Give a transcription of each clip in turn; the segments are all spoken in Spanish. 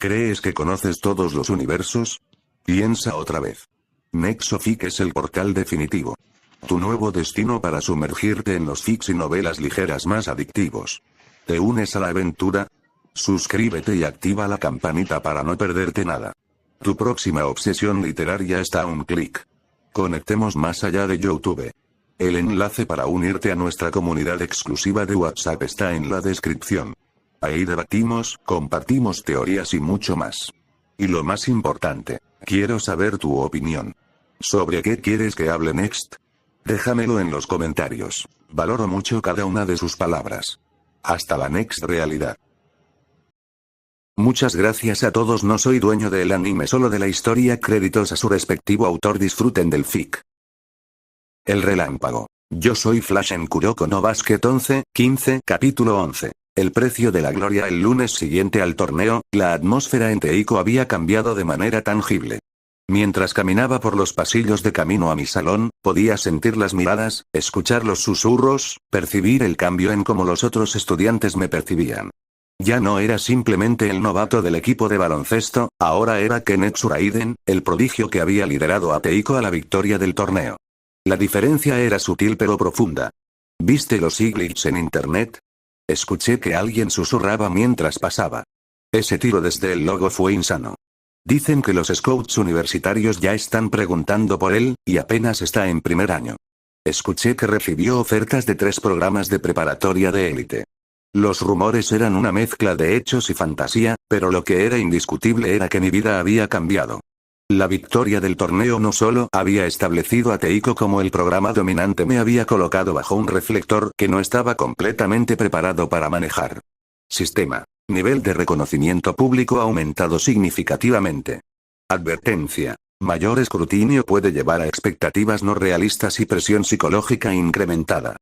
¿Crees que conoces todos los universos? Piensa otra vez. Nexofic es el portal definitivo. Tu nuevo destino para sumergirte en los fics y novelas ligeras más adictivos. ¿Te unes a la aventura? Suscríbete y activa la campanita para no perderte nada. Tu próxima obsesión literaria está a un clic. Conectemos más allá de YouTube. El enlace para unirte a nuestra comunidad exclusiva de WhatsApp está en la descripción. Ahí debatimos, compartimos teorías y mucho más. Y lo más importante, quiero saber tu opinión. ¿Sobre qué quieres que hable next? Déjamelo en los comentarios. Valoro mucho cada una de sus palabras. Hasta la next realidad. Muchas gracias a todos. No soy dueño del anime, solo de la historia. Créditos a su respectivo autor. Disfruten del fic. El relámpago. Yo soy Flash en Kuroko no Basket 11-15, capítulo 11. El precio de la gloria. El lunes siguiente al torneo, la atmósfera en Teiko había cambiado de manera tangible. Mientras caminaba por los pasillos de camino a mi salón, podía sentir las miradas, escuchar los susurros, percibir el cambio en cómo los otros estudiantes me percibían. Ya no era simplemente el novato del equipo de baloncesto, ahora era Kenneth Raiden, el prodigio que había liderado a Teiko a la victoria del torneo. La diferencia era sutil pero profunda. ¿Viste los glitches en internet? Escuché que alguien susurraba mientras pasaba. Ese tiro desde el logo fue insano. Dicen que los scouts universitarios ya están preguntando por él, y apenas está en primer año. Escuché que recibió ofertas de 3 programas de preparatoria de élite. Los rumores eran una mezcla de hechos y fantasía, pero lo que era indiscutible era que mi vida había cambiado. La victoria del torneo no solo había establecido a Teiko como el programa dominante, me había colocado bajo un reflector que no estaba completamente preparado para manejar. Sistema. Nivel de reconocimiento público aumentado significativamente. Advertencia. Mayor escrutinio puede llevar a expectativas no realistas y presión psicológica incrementada.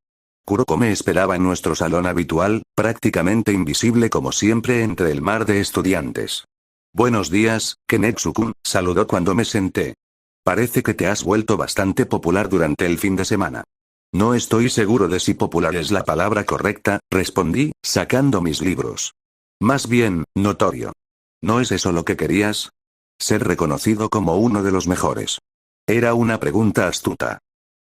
Kuroko me esperaba en nuestro salón habitual, prácticamente invisible como siempre entre el mar de estudiantes. Buenos días, Kenneth-kun, saludó cuando me senté. Parece que te has vuelto bastante popular durante el fin de semana. No estoy seguro de si popular es la palabra correcta, respondí, sacando mis libros. Más bien, notorio. ¿No es eso lo que querías? Ser reconocido como uno de los mejores. Era una pregunta astuta.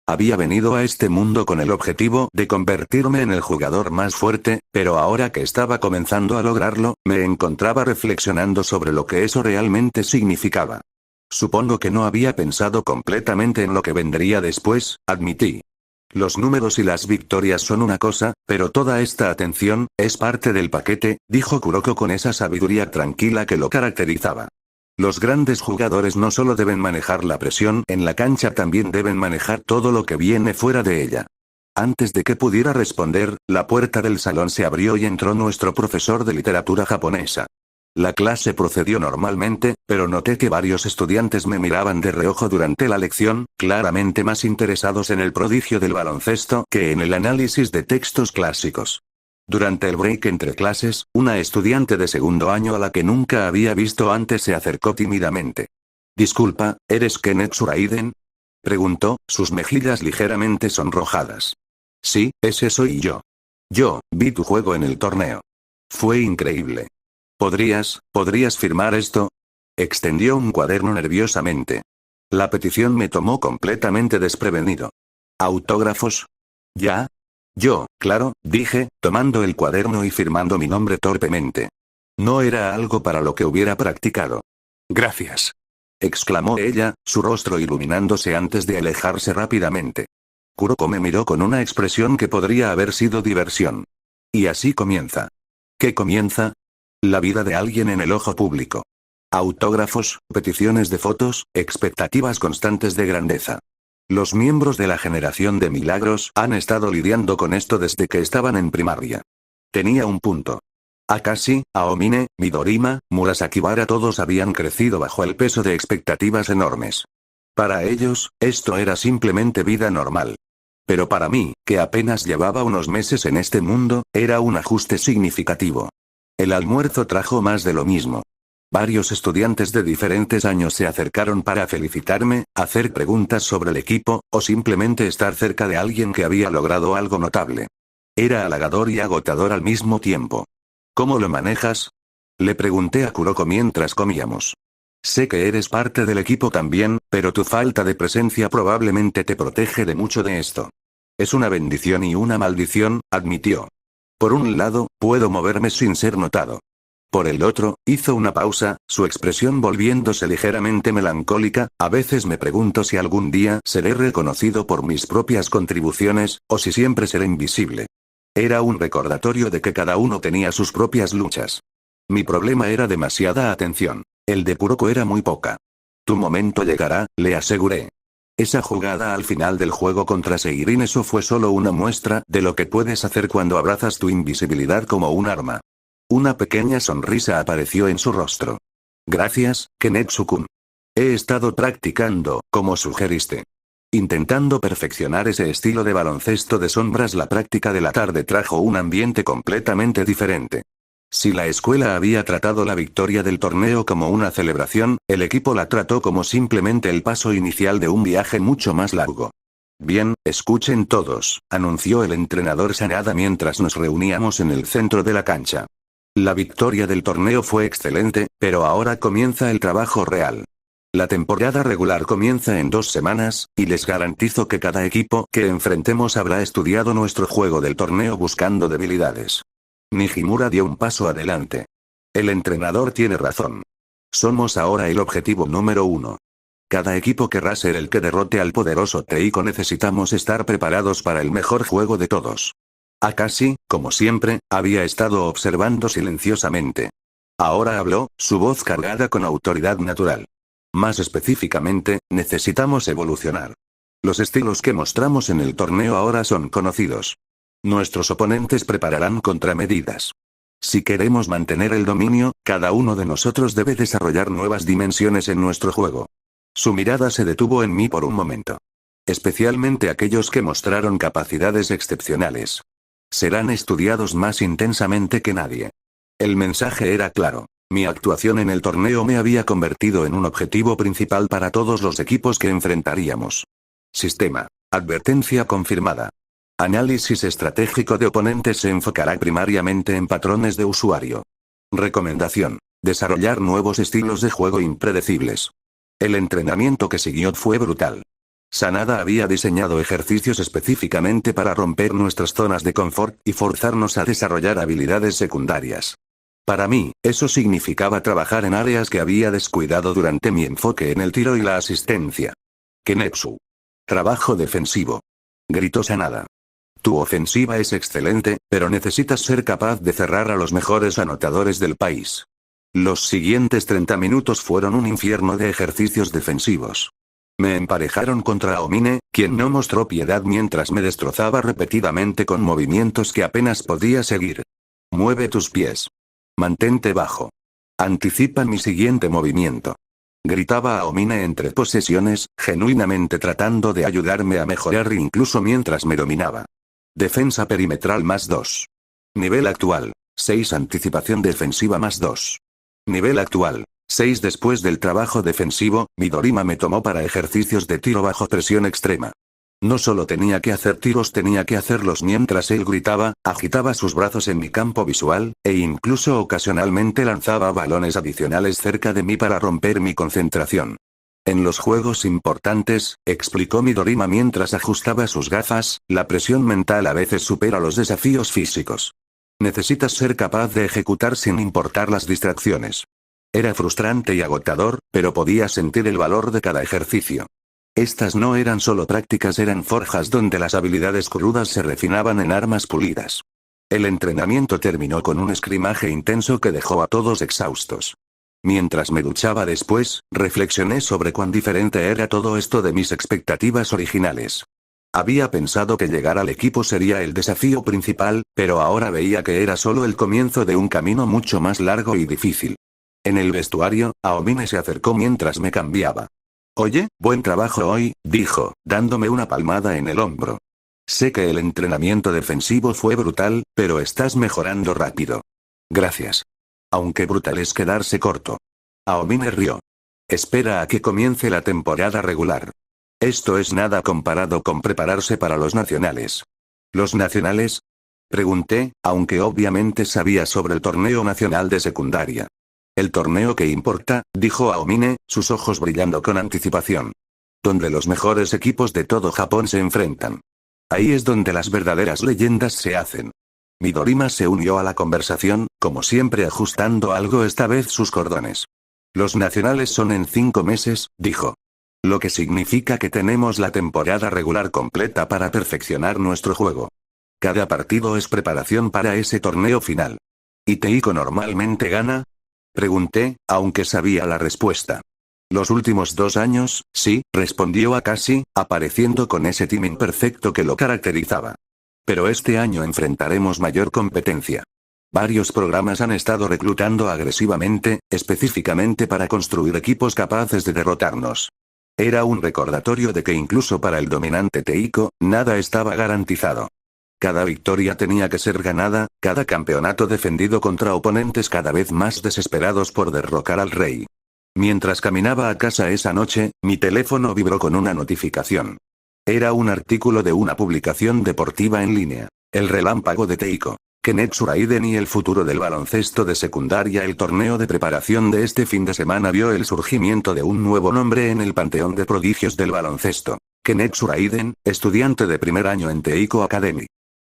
Había venido a este mundo con el objetivo de convertirme en el jugador más fuerte, pero ahora que estaba comenzando a lograrlo, me encontraba reflexionando sobre lo que eso realmente significaba. Supongo que no había pensado completamente en lo que vendría después, admití. Los números y las victorias son una cosa, pero toda esta atención es parte del paquete, dijo Kuroko con esa sabiduría tranquila que lo caracterizaba. Los grandes jugadores no solo deben manejar la presión en la cancha, también deben manejar todo lo que viene fuera de ella. Antes de que pudiera responder, la puerta del salón se abrió y entró nuestro profesor de literatura japonesa. La clase procedió normalmente, pero noté que varios estudiantes me miraban de reojo durante la lección, claramente más interesados en el prodigio del baloncesto que en el análisis de textos clásicos. Durante el break entre clases, una estudiante de segundo año a la que nunca había visto antes se acercó tímidamente. «Disculpa, ¿eres Kenneth Raiden?», preguntó, sus mejillas ligeramente sonrojadas. «Sí, ese soy yo. Yo, vi tu juego en el torneo. Fue increíble. ¿Podrías firmar esto?». Extendió un cuaderno nerviosamente. La petición me tomó completamente desprevenido. «¿Autógrafos?». «¿Ya?». «Yo, claro», dije, tomando el cuaderno y firmando mi nombre torpemente. No era algo para lo que hubiera practicado. «Gracias», exclamó ella, su rostro iluminándose antes de alejarse rápidamente. Kuroko me miró con una expresión que podría haber sido diversión. Y así comienza. ¿Qué comienza? La vida de alguien en el ojo público. Autógrafos, peticiones de fotos, expectativas constantes de grandeza. Los miembros de la generación de milagros han estado lidiando con esto desde que estaban en primaria. Tenía un punto. Akashi, Aomine, Midorima, Murasakibara, todos habían crecido bajo el peso de expectativas enormes. Para ellos, esto era simplemente vida normal. Pero para mí, que apenas llevaba unos meses en este mundo, era un ajuste significativo. El almuerzo trajo más de lo mismo. Varios estudiantes de diferentes años se acercaron para felicitarme, hacer preguntas sobre el equipo, o simplemente estar cerca de alguien que había logrado algo notable. Era halagador y agotador al mismo tiempo. ¿Cómo lo manejas? Le pregunté a Kuroko mientras comíamos. Sé que eres parte del equipo también, pero tu falta de presencia probablemente te protege de mucho de esto. Es una bendición y una maldición, admitió. Por un lado, puedo moverme sin ser notado. Por el otro, hizo una pausa, su expresión volviéndose ligeramente melancólica. A veces me pregunto si algún día seré reconocido por mis propias contribuciones, o si siempre seré invisible. Era un recordatorio de que cada uno tenía sus propias luchas. Mi problema era demasiada atención. El de Kuroko era muy poca. Tu momento llegará, le aseguré. Esa jugada al final del juego contra Seirin, eso fue solo una muestra de lo que puedes hacer cuando abrazas tu invisibilidad como un arma. Una pequeña sonrisa apareció en su rostro. Gracias, Kenetsu-kun. He estado practicando, como sugeriste. Intentando perfeccionar ese estilo de baloncesto de sombras. La práctica de la tarde trajo un ambiente completamente diferente. Si la escuela había tratado la victoria del torneo como una celebración, el equipo la trató como simplemente el paso inicial de un viaje mucho más largo. Bien, escuchen todos, anunció el entrenador Sanada mientras nos reuníamos en el centro de la cancha. La victoria del torneo fue excelente, pero ahora comienza el trabajo real. La temporada regular comienza en 2 semanas, y les garantizo que cada equipo que enfrentemos habrá estudiado nuestro juego del torneo buscando debilidades. Nijimura dio un paso adelante. El entrenador tiene razón. Somos ahora el objetivo número 1. Cada equipo querrá ser el que derrote al poderoso Teiko. Necesitamos estar preparados para el mejor juego de todos. Akashi, como siempre, había estado observando silenciosamente. Ahora habló, su voz cargada con autoridad natural. Más específicamente, necesitamos evolucionar. Los estilos que mostramos en el torneo ahora son conocidos. Nuestros oponentes prepararán contramedidas. Si queremos mantener el dominio, cada uno de nosotros debe desarrollar nuevas dimensiones en nuestro juego. Su mirada se detuvo en mí por un momento. Especialmente aquellos que mostraron capacidades excepcionales. Serán estudiados más intensamente que nadie. El mensaje era claro. Mi actuación en el torneo me había convertido en un objetivo principal para todos los equipos que enfrentaríamos. Sistema. Advertencia confirmada. Análisis estratégico de oponentes se enfocará primariamente en patrones de usuario. Recomendación. Desarrollar nuevos estilos de juego impredecibles. El entrenamiento que siguió fue brutal. Sanada había diseñado ejercicios específicamente para romper nuestras zonas de confort y forzarnos a desarrollar habilidades secundarias. Para mí, eso significaba trabajar en áreas que había descuidado durante mi enfoque en el tiro y la asistencia. Kenetsu. Trabajo defensivo. Gritó Sanada. Tu ofensiva es excelente, pero necesitas ser capaz de cerrar a los mejores anotadores del país. Los siguientes 30 minutos fueron un infierno de ejercicios defensivos. Me emparejaron contra Aomine, quien no mostró piedad mientras me destrozaba repetidamente con movimientos que apenas podía seguir. Mueve tus pies. Mantente bajo. Anticipa mi siguiente movimiento. Gritaba Aomine entre posesiones, genuinamente tratando de ayudarme a mejorar incluso mientras me dominaba. Defensa perimetral +2. Nivel actual, 6. Anticipación defensiva +2. Nivel actual, 6. Después del trabajo defensivo, Midorima me tomó para ejercicios de tiro bajo presión extrema. No solo tenía que hacer tiros, tenía que hacerlos mientras él gritaba, agitaba sus brazos en mi campo visual, e incluso ocasionalmente lanzaba balones adicionales cerca de mí para romper mi concentración. En los juegos importantes, explicó Midorima mientras ajustaba sus gafas, la presión mental a veces supera los desafíos físicos. Necesitas ser capaz de ejecutar sin importar las distracciones. Era frustrante y agotador, pero podía sentir el valor de cada ejercicio. Estas no eran solo prácticas, eran forjas donde las habilidades crudas se refinaban en armas pulidas. El entrenamiento terminó con un escrimaje intenso que dejó a todos exhaustos. Mientras me duchaba después, reflexioné sobre cuán diferente era todo esto de mis expectativas originales. Había pensado que llegar al equipo sería el desafío principal, pero ahora veía que era solo el comienzo de un camino mucho más largo y difícil. En el vestuario, Aomine se acercó mientras me cambiaba. Oye, buen trabajo hoy, dijo, dándome una palmada en el hombro. Sé que el entrenamiento defensivo fue brutal, pero estás mejorando rápido. Gracias. Aunque brutal es quedarse corto. Aomine rió. Espera a que comience la temporada regular. Esto es nada comparado con prepararse para los nacionales. ¿Los nacionales? Pregunté, aunque obviamente sabía sobre el torneo nacional de secundaria. El torneo que importa, dijo Aomine, sus ojos brillando con anticipación. Donde los mejores equipos de todo Japón se enfrentan. Ahí es donde las verdaderas leyendas se hacen. Midorima se unió a la conversación, como siempre ajustando algo esta vez sus cordones. Los nacionales son en 5 meses, dijo. Lo que significa que tenemos la temporada regular completa para perfeccionar nuestro juego. Cada partido es preparación para ese torneo final. ¿Y Teiko normalmente gana? Pregunté, aunque sabía la respuesta. Los últimos 2 años, sí, respondió Akashi, apareciendo con ese timing perfecto que lo caracterizaba. Pero este año enfrentaremos mayor competencia. Varios programas han estado reclutando agresivamente, específicamente para construir equipos capaces de derrotarnos. Era un recordatorio de que incluso para el dominante Teiko, nada estaba garantizado. Cada victoria tenía que ser ganada, cada campeonato defendido contra oponentes cada vez más desesperados por derrocar al rey. Mientras caminaba a casa esa noche, mi teléfono vibró con una notificación. Era un artículo de una publicación deportiva en línea. El relámpago de Teiko. Kenetsu Raiden y el futuro del baloncesto de secundaria. El torneo de preparación de este fin de semana vio el surgimiento de un nuevo nombre en el panteón de prodigios del baloncesto. Kenetsu Raiden, estudiante de primer año en Teiko Academy.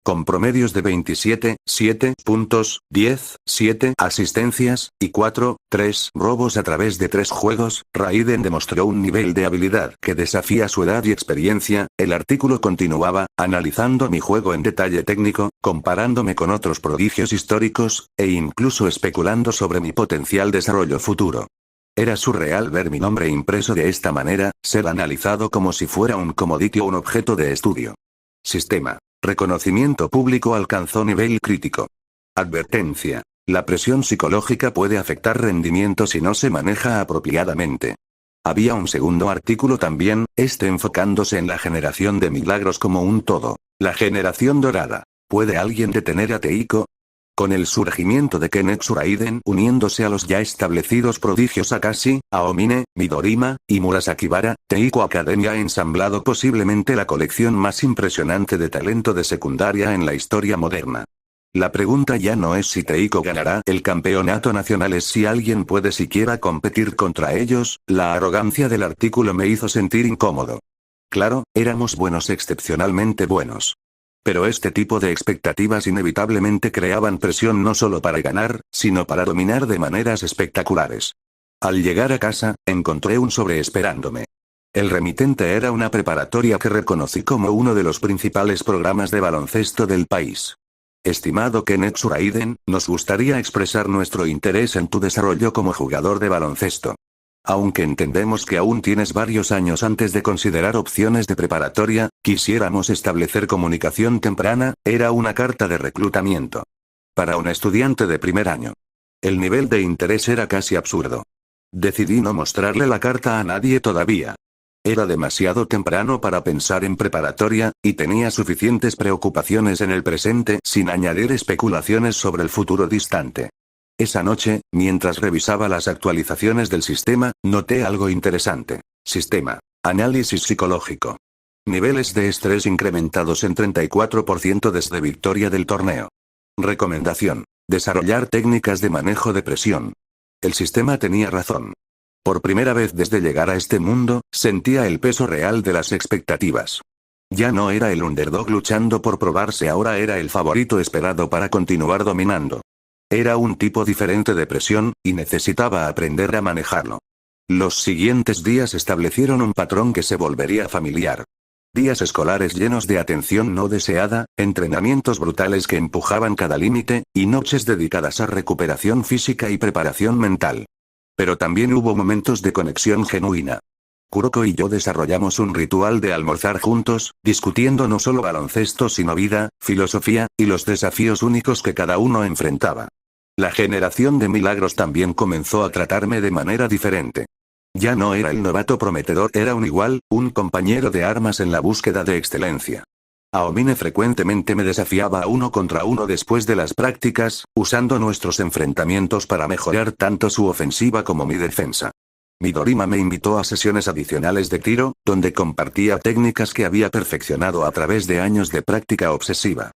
Con promedios de 27, 7 puntos, 10, 7 asistencias, y 4, 3 robos a través de 3 juegos, Raiden demostró un nivel de habilidad que desafía su edad y experiencia. El artículo continuaba, analizando mi juego en detalle técnico, comparándome con otros prodigios históricos, e incluso especulando sobre mi potencial desarrollo futuro. Era surreal ver mi nombre impreso de esta manera, ser analizado como si fuera un commodity o un objeto de estudio. Sistema. Reconocimiento público alcanzó nivel crítico. Advertencia. La presión psicológica puede afectar rendimiento si no se maneja apropiadamente. Había un segundo artículo también, este enfocándose en la generación de milagros como un todo. La generación dorada. ¿Puede alguien detener a Teiko? Con el surgimiento de Kenetsu Raiden uniéndose a los ya establecidos prodigios Akashi, Aomine, Midorima, y Murasakibara, Teiko Academy ha ensamblado posiblemente la colección más impresionante de talento de secundaria en la historia moderna. La pregunta ya no es si Teiko ganará el campeonato nacional, es si alguien puede siquiera competir contra ellos. La arrogancia del artículo me hizo sentir incómodo. Claro, éramos buenos, excepcionalmente buenos. Pero este tipo de expectativas inevitablemente creaban presión no solo para ganar, sino para dominar de maneras espectaculares. Al llegar a casa, encontré un sobre esperándome. El remitente era una preparatoria que reconocí como uno de los principales programas de baloncesto del país. Estimado Kenetsu Raiden, nos gustaría expresar nuestro interés en tu desarrollo como jugador de baloncesto. Aunque entendemos que aún tienes varios años antes de considerar opciones de preparatoria, quisiéramos establecer comunicación temprana. Era una carta de reclutamiento. Para un estudiante de primer año. El nivel de interés era casi absurdo. Decidí no mostrarle la carta a nadie todavía. Era demasiado temprano para pensar en preparatoria, y tenía suficientes preocupaciones en el presente sin añadir especulaciones sobre el futuro distante. Esa noche, mientras revisaba las actualizaciones del sistema, noté algo interesante. Sistema. Análisis psicológico. Niveles de estrés incrementados en 34% desde victoria del torneo. Recomendación. Desarrollar técnicas de manejo de presión. El sistema tenía razón. Por primera vez desde llegar a este mundo, sentía el peso real de las expectativas. Ya no era el underdog luchando por probarse, ahora era el favorito esperado para continuar dominando. Era un tipo diferente de presión, y necesitaba aprender a manejarlo. Los siguientes días establecieron un patrón que se volvería familiar. Días escolares llenos de atención no deseada, entrenamientos brutales que empujaban cada límite, y noches dedicadas a recuperación física y preparación mental. Pero también hubo momentos de conexión genuina. Kuroko y yo desarrollamos un ritual de almorzar juntos, discutiendo no solo baloncesto sino vida, filosofía, y los desafíos únicos que cada uno enfrentaba. La generación de milagros también comenzó a tratarme de manera diferente. Ya no era el novato prometedor, era un igual, un compañero de armas en la búsqueda de excelencia. Aomine frecuentemente me desafiaba a 1 contra 1 después de las prácticas, usando nuestros enfrentamientos para mejorar tanto su ofensiva como mi defensa. Midorima me invitó a sesiones adicionales de tiro, donde compartía técnicas que había perfeccionado a través de años de práctica obsesiva.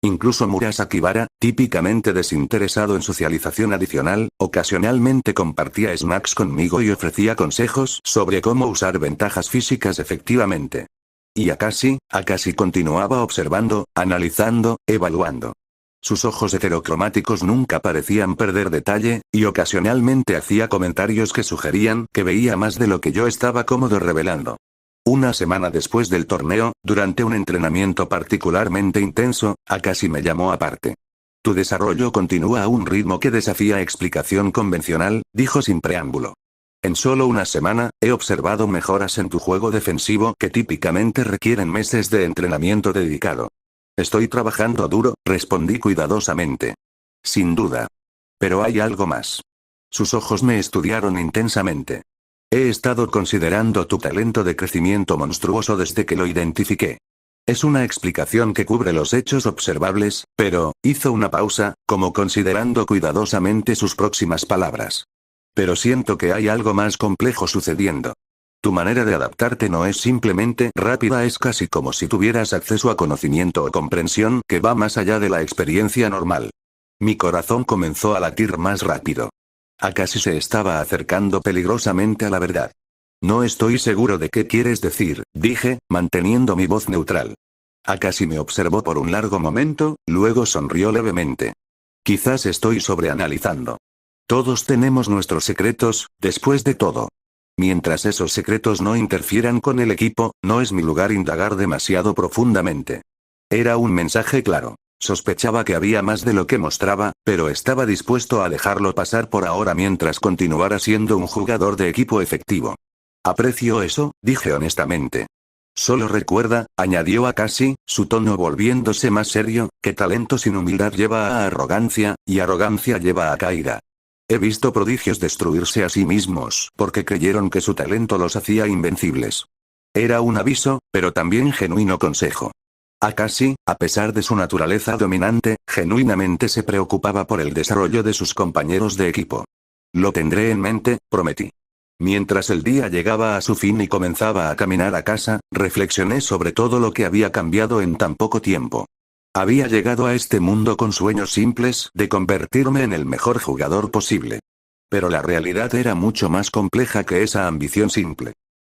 Incluso Murasaki Bara, típicamente desinteresado en socialización adicional, ocasionalmente compartía snacks conmigo y ofrecía consejos sobre cómo usar ventajas físicas efectivamente. Y Akashi continuaba observando, analizando, evaluando. Sus ojos heterocromáticos nunca parecían perder detalle, y ocasionalmente hacía comentarios que sugerían que veía más de lo que yo estaba cómodo revelando. Una semana después del torneo, durante un entrenamiento particularmente intenso, Akashi me llamó aparte. Tu desarrollo continúa a un ritmo que desafía explicación convencional, dijo sin preámbulo. En solo una semana, he observado mejoras en tu juego defensivo que típicamente requieren meses de entrenamiento dedicado. Estoy trabajando duro, respondí cuidadosamente. Sin duda. Pero hay algo más. Sus ojos me estudiaron intensamente. He estado considerando tu talento de crecimiento monstruoso desde que lo identifiqué. Es una explicación que cubre los hechos observables, pero, hizo una pausa, como considerando cuidadosamente sus próximas palabras. Pero siento que hay algo más complejo sucediendo. Tu manera de adaptarte no es simplemente rápida, es casi como si tuvieras acceso a conocimiento o comprensión que va más allá de la experiencia normal. Mi corazón comenzó a latir más rápido. Akashi se estaba acercando peligrosamente a la verdad. No estoy seguro de qué quieres decir, dije, manteniendo mi voz neutral. Akashi me observó por un largo momento, luego sonrió levemente. Quizás estoy sobreanalizando. Todos tenemos nuestros secretos, después de todo. Mientras esos secretos no interfieran con el equipo, no es mi lugar indagar demasiado profundamente. Era un mensaje claro. Sospechaba que había más de lo que mostraba, pero estaba dispuesto a dejarlo pasar por ahora mientras continuara siendo un jugador de equipo efectivo. Aprecio eso, dije honestamente. Solo recuerda, añadió Akashi, su tono volviéndose más serio, que talento sin humildad lleva a arrogancia, y arrogancia lleva a caída. He visto prodigios destruirse a sí mismos porque creyeron que su talento los hacía invencibles. Era un aviso, pero también genuino consejo. Akashi, a pesar de su naturaleza dominante, genuinamente se preocupaba por el desarrollo de sus compañeros de equipo. Lo tendré en mente, prometí. Mientras el día llegaba a su fin y comenzaba a caminar a casa, reflexioné sobre todo lo que había cambiado en tan poco tiempo. Había llegado a este mundo con sueños simples de convertirme en el mejor jugador posible. Pero la realidad era mucho más compleja que esa ambición simple.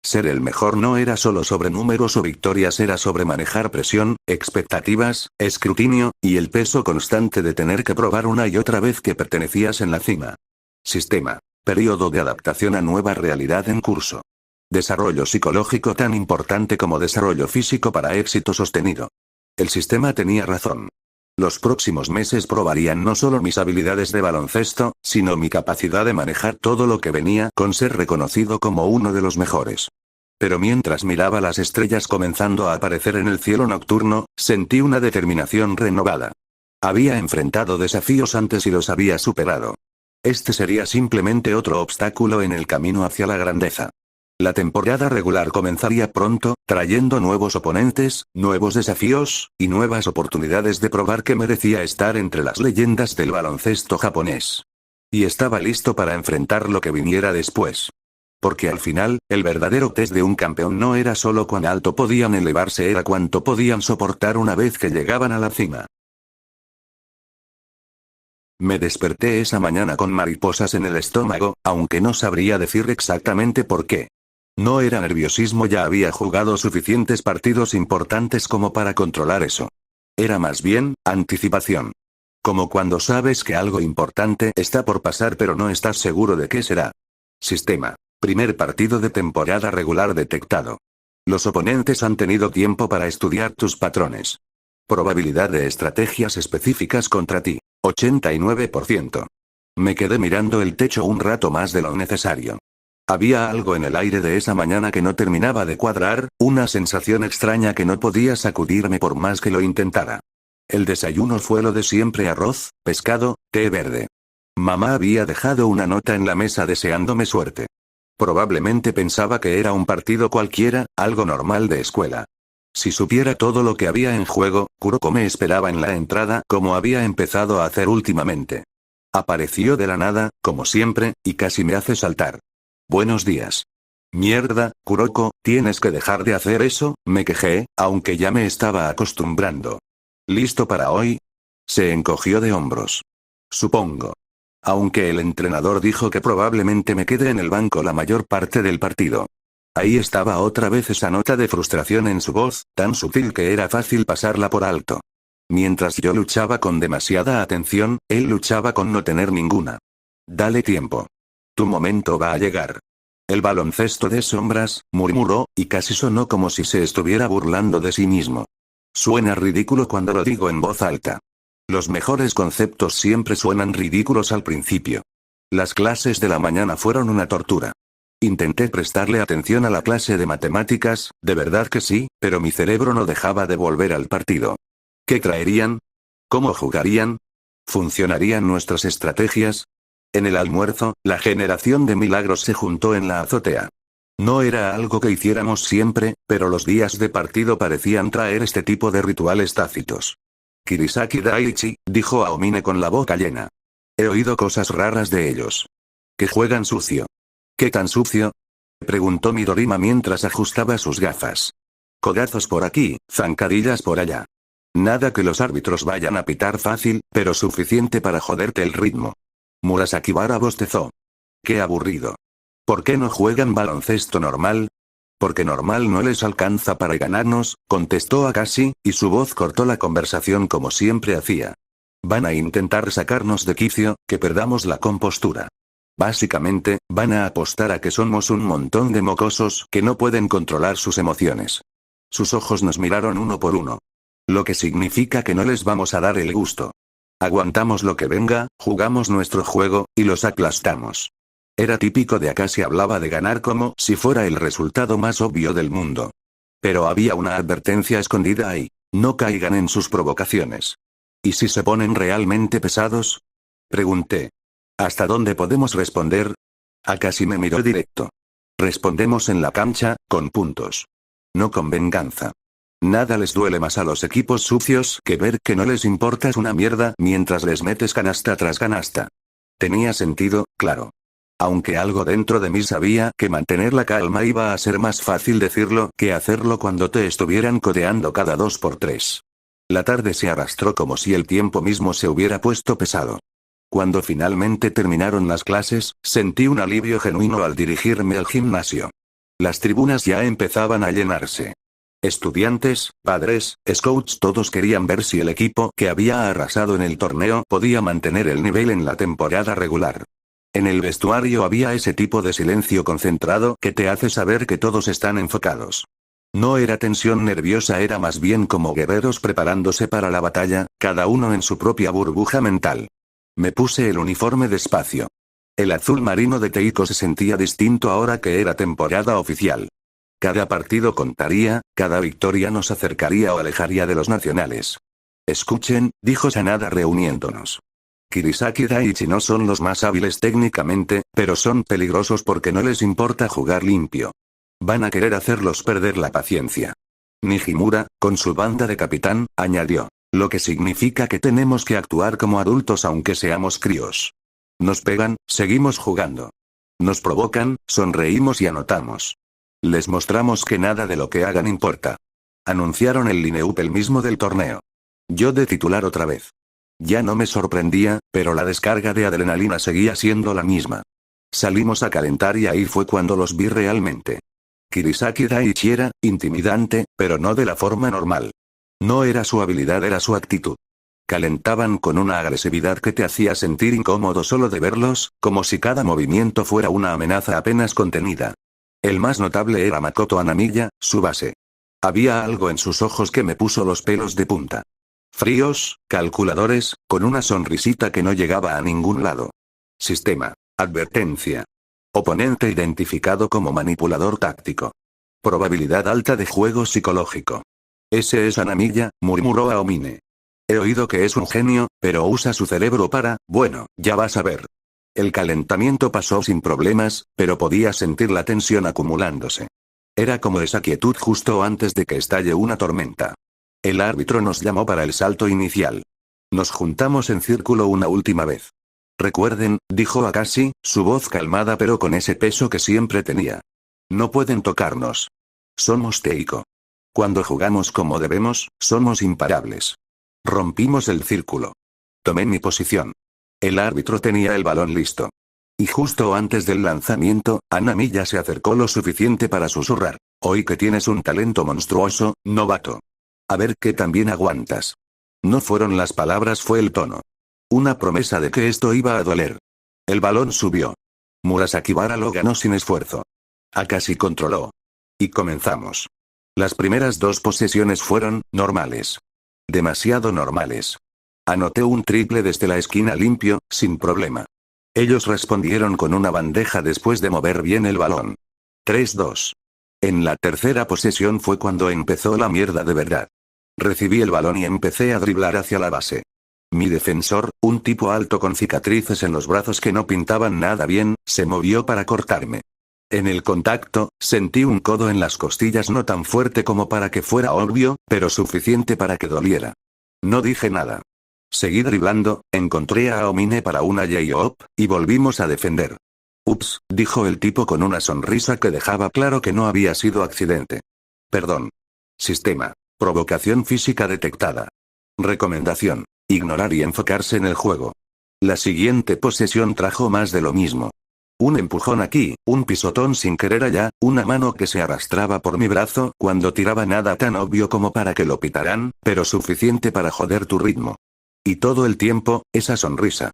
Ser el mejor no era solo sobre números o victorias, era sobre manejar presión, expectativas, escrutinio, y el peso constante de tener que probar una y otra vez que pertenecías en la cima. Sistema. Período de adaptación a nueva realidad en curso. Desarrollo psicológico tan importante como desarrollo físico para éxito sostenido. El sistema tenía razón. Los próximos meses probarían no solo mis habilidades de baloncesto, sino mi capacidad de manejar todo lo que venía con ser reconocido como uno de los mejores. Pero mientras miraba las estrellas comenzando a aparecer en el cielo nocturno, sentí una determinación renovada. Había enfrentado desafíos antes y los había superado. Este sería simplemente otro obstáculo en el camino hacia la grandeza. La temporada regular comenzaría pronto, trayendo nuevos oponentes, nuevos desafíos, y nuevas oportunidades de probar que merecía estar entre las leyendas del baloncesto japonés. Y estaba listo para enfrentar lo que viniera después. Porque al final, el verdadero test de un campeón no era solo cuán alto podían elevarse, era cuánto podían soportar una vez que llegaban a la cima. Me desperté esa mañana con mariposas en el estómago, aunque no sabría decir exactamente por qué. No era nerviosismo, ya había jugado suficientes partidos importantes como para controlar eso. Era más bien, anticipación. Como cuando sabes que algo importante está por pasar pero no estás seguro de qué será. Sistema. Primer partido de temporada regular detectado. Los oponentes han tenido tiempo para estudiar tus patrones. Probabilidad de estrategias específicas contra ti. 89%. Me quedé mirando el techo un rato más de lo necesario. Había algo en el aire de esa mañana que no terminaba de cuadrar, una sensación extraña que no podía sacudirme por más que lo intentara. El desayuno fue lo de siempre: arroz, pescado, té verde. Mamá había dejado una nota en la mesa deseándome suerte. Probablemente pensaba que era un partido cualquiera, algo normal de escuela. Si supiera todo lo que había en juego, Kuroko me esperaba en la entrada como había empezado a hacer últimamente. Apareció de la nada, como siempre, y casi me hace saltar. Buenos días. Mierda, Kuroko, tienes que dejar de hacer eso, me quejé, aunque ya me estaba acostumbrando. ¿Listo para hoy? Se encogió de hombros. Supongo. Aunque el entrenador dijo que probablemente me quede en el banco la mayor parte del partido. Ahí estaba otra vez esa nota de frustración en su voz, tan sutil que era fácil pasarla por alto. Mientras yo luchaba con demasiada atención, él luchaba con no tener ninguna. Dale tiempo. Tu momento va a llegar. El baloncesto de sombras, murmuró, y casi sonó como si se estuviera burlando de sí mismo. Suena ridículo cuando lo digo en voz alta. Los mejores conceptos siempre suenan ridículos al principio. Las clases de la mañana fueron una tortura. Intenté prestarle atención a la clase de matemáticas, de verdad que sí, pero mi cerebro no dejaba de volver al partido. ¿Qué traerían? ¿Cómo jugarían? ¿Funcionarían nuestras estrategias? En el almuerzo, la generación de milagros se juntó en la azotea. No era algo que hiciéramos siempre, pero los días de partido parecían traer este tipo de rituales tácitos. Kirisaki Daichi, dijo Aomine con la boca llena. He oído cosas raras de ellos. Que juegan sucio. ¿Qué tan sucio? Preguntó Midorima mientras ajustaba sus gafas. Codazos por aquí, zancadillas por allá. Nada que los árbitros vayan a pitar fácil, pero suficiente para joderte el ritmo. Murasakibara bostezó. Qué aburrido. ¿Por qué no juegan baloncesto normal? Porque normal no les alcanza para ganarnos, contestó Akashi, y su voz cortó la conversación como siempre hacía. Van a intentar sacarnos de quicio, que perdamos la compostura. Básicamente, van a apostar a que somos un montón de mocosos que no pueden controlar sus emociones. Sus ojos nos miraron uno por uno. Lo que significa que no les vamos a dar el gusto. Aguantamos lo que venga, jugamos nuestro juego, y los aplastamos. Era típico de Akashi, hablaba de ganar como si fuera el resultado más obvio del mundo. Pero había una advertencia escondida ahí. No caigan en sus provocaciones. ¿Y si se ponen realmente pesados? Pregunté. ¿Hasta dónde podemos responder? Akashi me miró directo. Respondemos en la cancha, con puntos. No con venganza. Nada les duele más a los equipos sucios que ver que no les importas una mierda mientras les metes canasta tras canasta. Tenía sentido, claro. Aunque algo dentro de mí sabía que mantener la calma iba a ser más fácil decirlo que hacerlo cuando te estuvieran codeando cada 2 por 3. La tarde se arrastró como si el tiempo mismo se hubiera puesto pesado. Cuando finalmente terminaron las clases, sentí un alivio genuino al dirigirme al gimnasio. Las tribunas ya empezaban a llenarse. Estudiantes, padres, scouts, todos querían ver si el equipo que había arrasado en el torneo podía mantener el nivel en la temporada regular. En el vestuario había ese tipo de silencio concentrado que te hace saber que todos están enfocados. No era tensión nerviosa, era más bien como guerreros preparándose para la batalla, cada uno en su propia burbuja mental. Me puse el uniforme despacio. El azul marino de Teiko se sentía distinto ahora que era temporada oficial. Cada partido contaría, cada victoria nos acercaría o alejaría de los nacionales. Escuchen, dijo Sanada reuniéndonos. Kirisaki y Daichi no son los más hábiles técnicamente, pero son peligrosos porque no les importa jugar limpio. Van a querer hacerlos perder la paciencia. Nijimura, con su banda de capitán, añadió. Lo que significa que tenemos que actuar como adultos aunque seamos críos. Nos pegan, seguimos jugando. Nos provocan, sonreímos y anotamos. Les mostramos que nada de lo que hagan importa. Anunciaron el line-up el mismo del torneo. Yo de titular otra vez. Ya no me sorprendía, pero la descarga de adrenalina seguía siendo la misma. Salimos a calentar y ahí fue cuando los vi realmente. Kirisaki Daichi era intimidante, pero no de la forma normal. No era su habilidad, era su actitud. Calentaban con una agresividad que te hacía sentir incómodo solo de verlos, como si cada movimiento fuera una amenaza apenas contenida. El más notable era Makoto Anamiya, su base. Había algo en sus ojos que me puso los pelos de punta. Fríos, calculadores, con una sonrisita que no llegaba a ningún lado. Sistema. Advertencia. Oponente identificado como manipulador táctico. Probabilidad alta de juego psicológico. Ese es Anamiya, murmuró Aomine. He oído que es un genio, pero usa su cerebro para, bueno, ya vas a ver. El calentamiento pasó sin problemas, pero podía sentir la tensión acumulándose. Era como esa quietud justo antes de que estalle una tormenta. El árbitro nos llamó para el salto inicial. Nos juntamos en círculo una última vez. Recuerden, dijo Akashi, su voz calmada pero con ese peso que siempre tenía. No pueden tocarnos. Somos Teiko. Cuando jugamos como debemos, somos imparables. Rompimos el círculo. Tomé mi posición. El árbitro tenía el balón listo. Y justo antes del lanzamiento, Hanamiya se acercó lo suficiente para susurrar. Hoy que tienes un talento monstruoso, novato. A ver qué también aguantas. No fueron las palabras, fue el tono. Una promesa de que esto iba a doler. El balón subió. Murasakibara lo ganó sin esfuerzo. Akashi controló. Y comenzamos. Las primeras 2 posesiones fueron normales. Demasiado normales. Anoté un triple desde la esquina limpio, sin problema. Ellos respondieron con una bandeja después de mover bien el balón. 3-2. En la tercera posesión fue cuando empezó la mierda de verdad. Recibí el balón y empecé a driblar hacia la base. Mi defensor, un tipo alto con cicatrices en los brazos que no pintaban nada bien, se movió para cortarme. En el contacto, sentí un codo en las costillas no tan fuerte como para que fuera obvio, pero suficiente para que doliera. No dije nada. Seguí driblando, encontré a Aomine para una layup, y volvimos a defender. Ups, dijo el tipo con una sonrisa que dejaba claro que no había sido accidente. Perdón. Sistema. Provocación física detectada. Recomendación. Ignorar y enfocarse en el juego. La siguiente posesión trajo más de lo mismo. Un empujón aquí, un pisotón sin querer allá, una mano que se arrastraba por mi brazo cuando tiraba nada tan obvio como para que lo pitaran, pero suficiente para joder tu ritmo. Y todo el tiempo, esa sonrisa.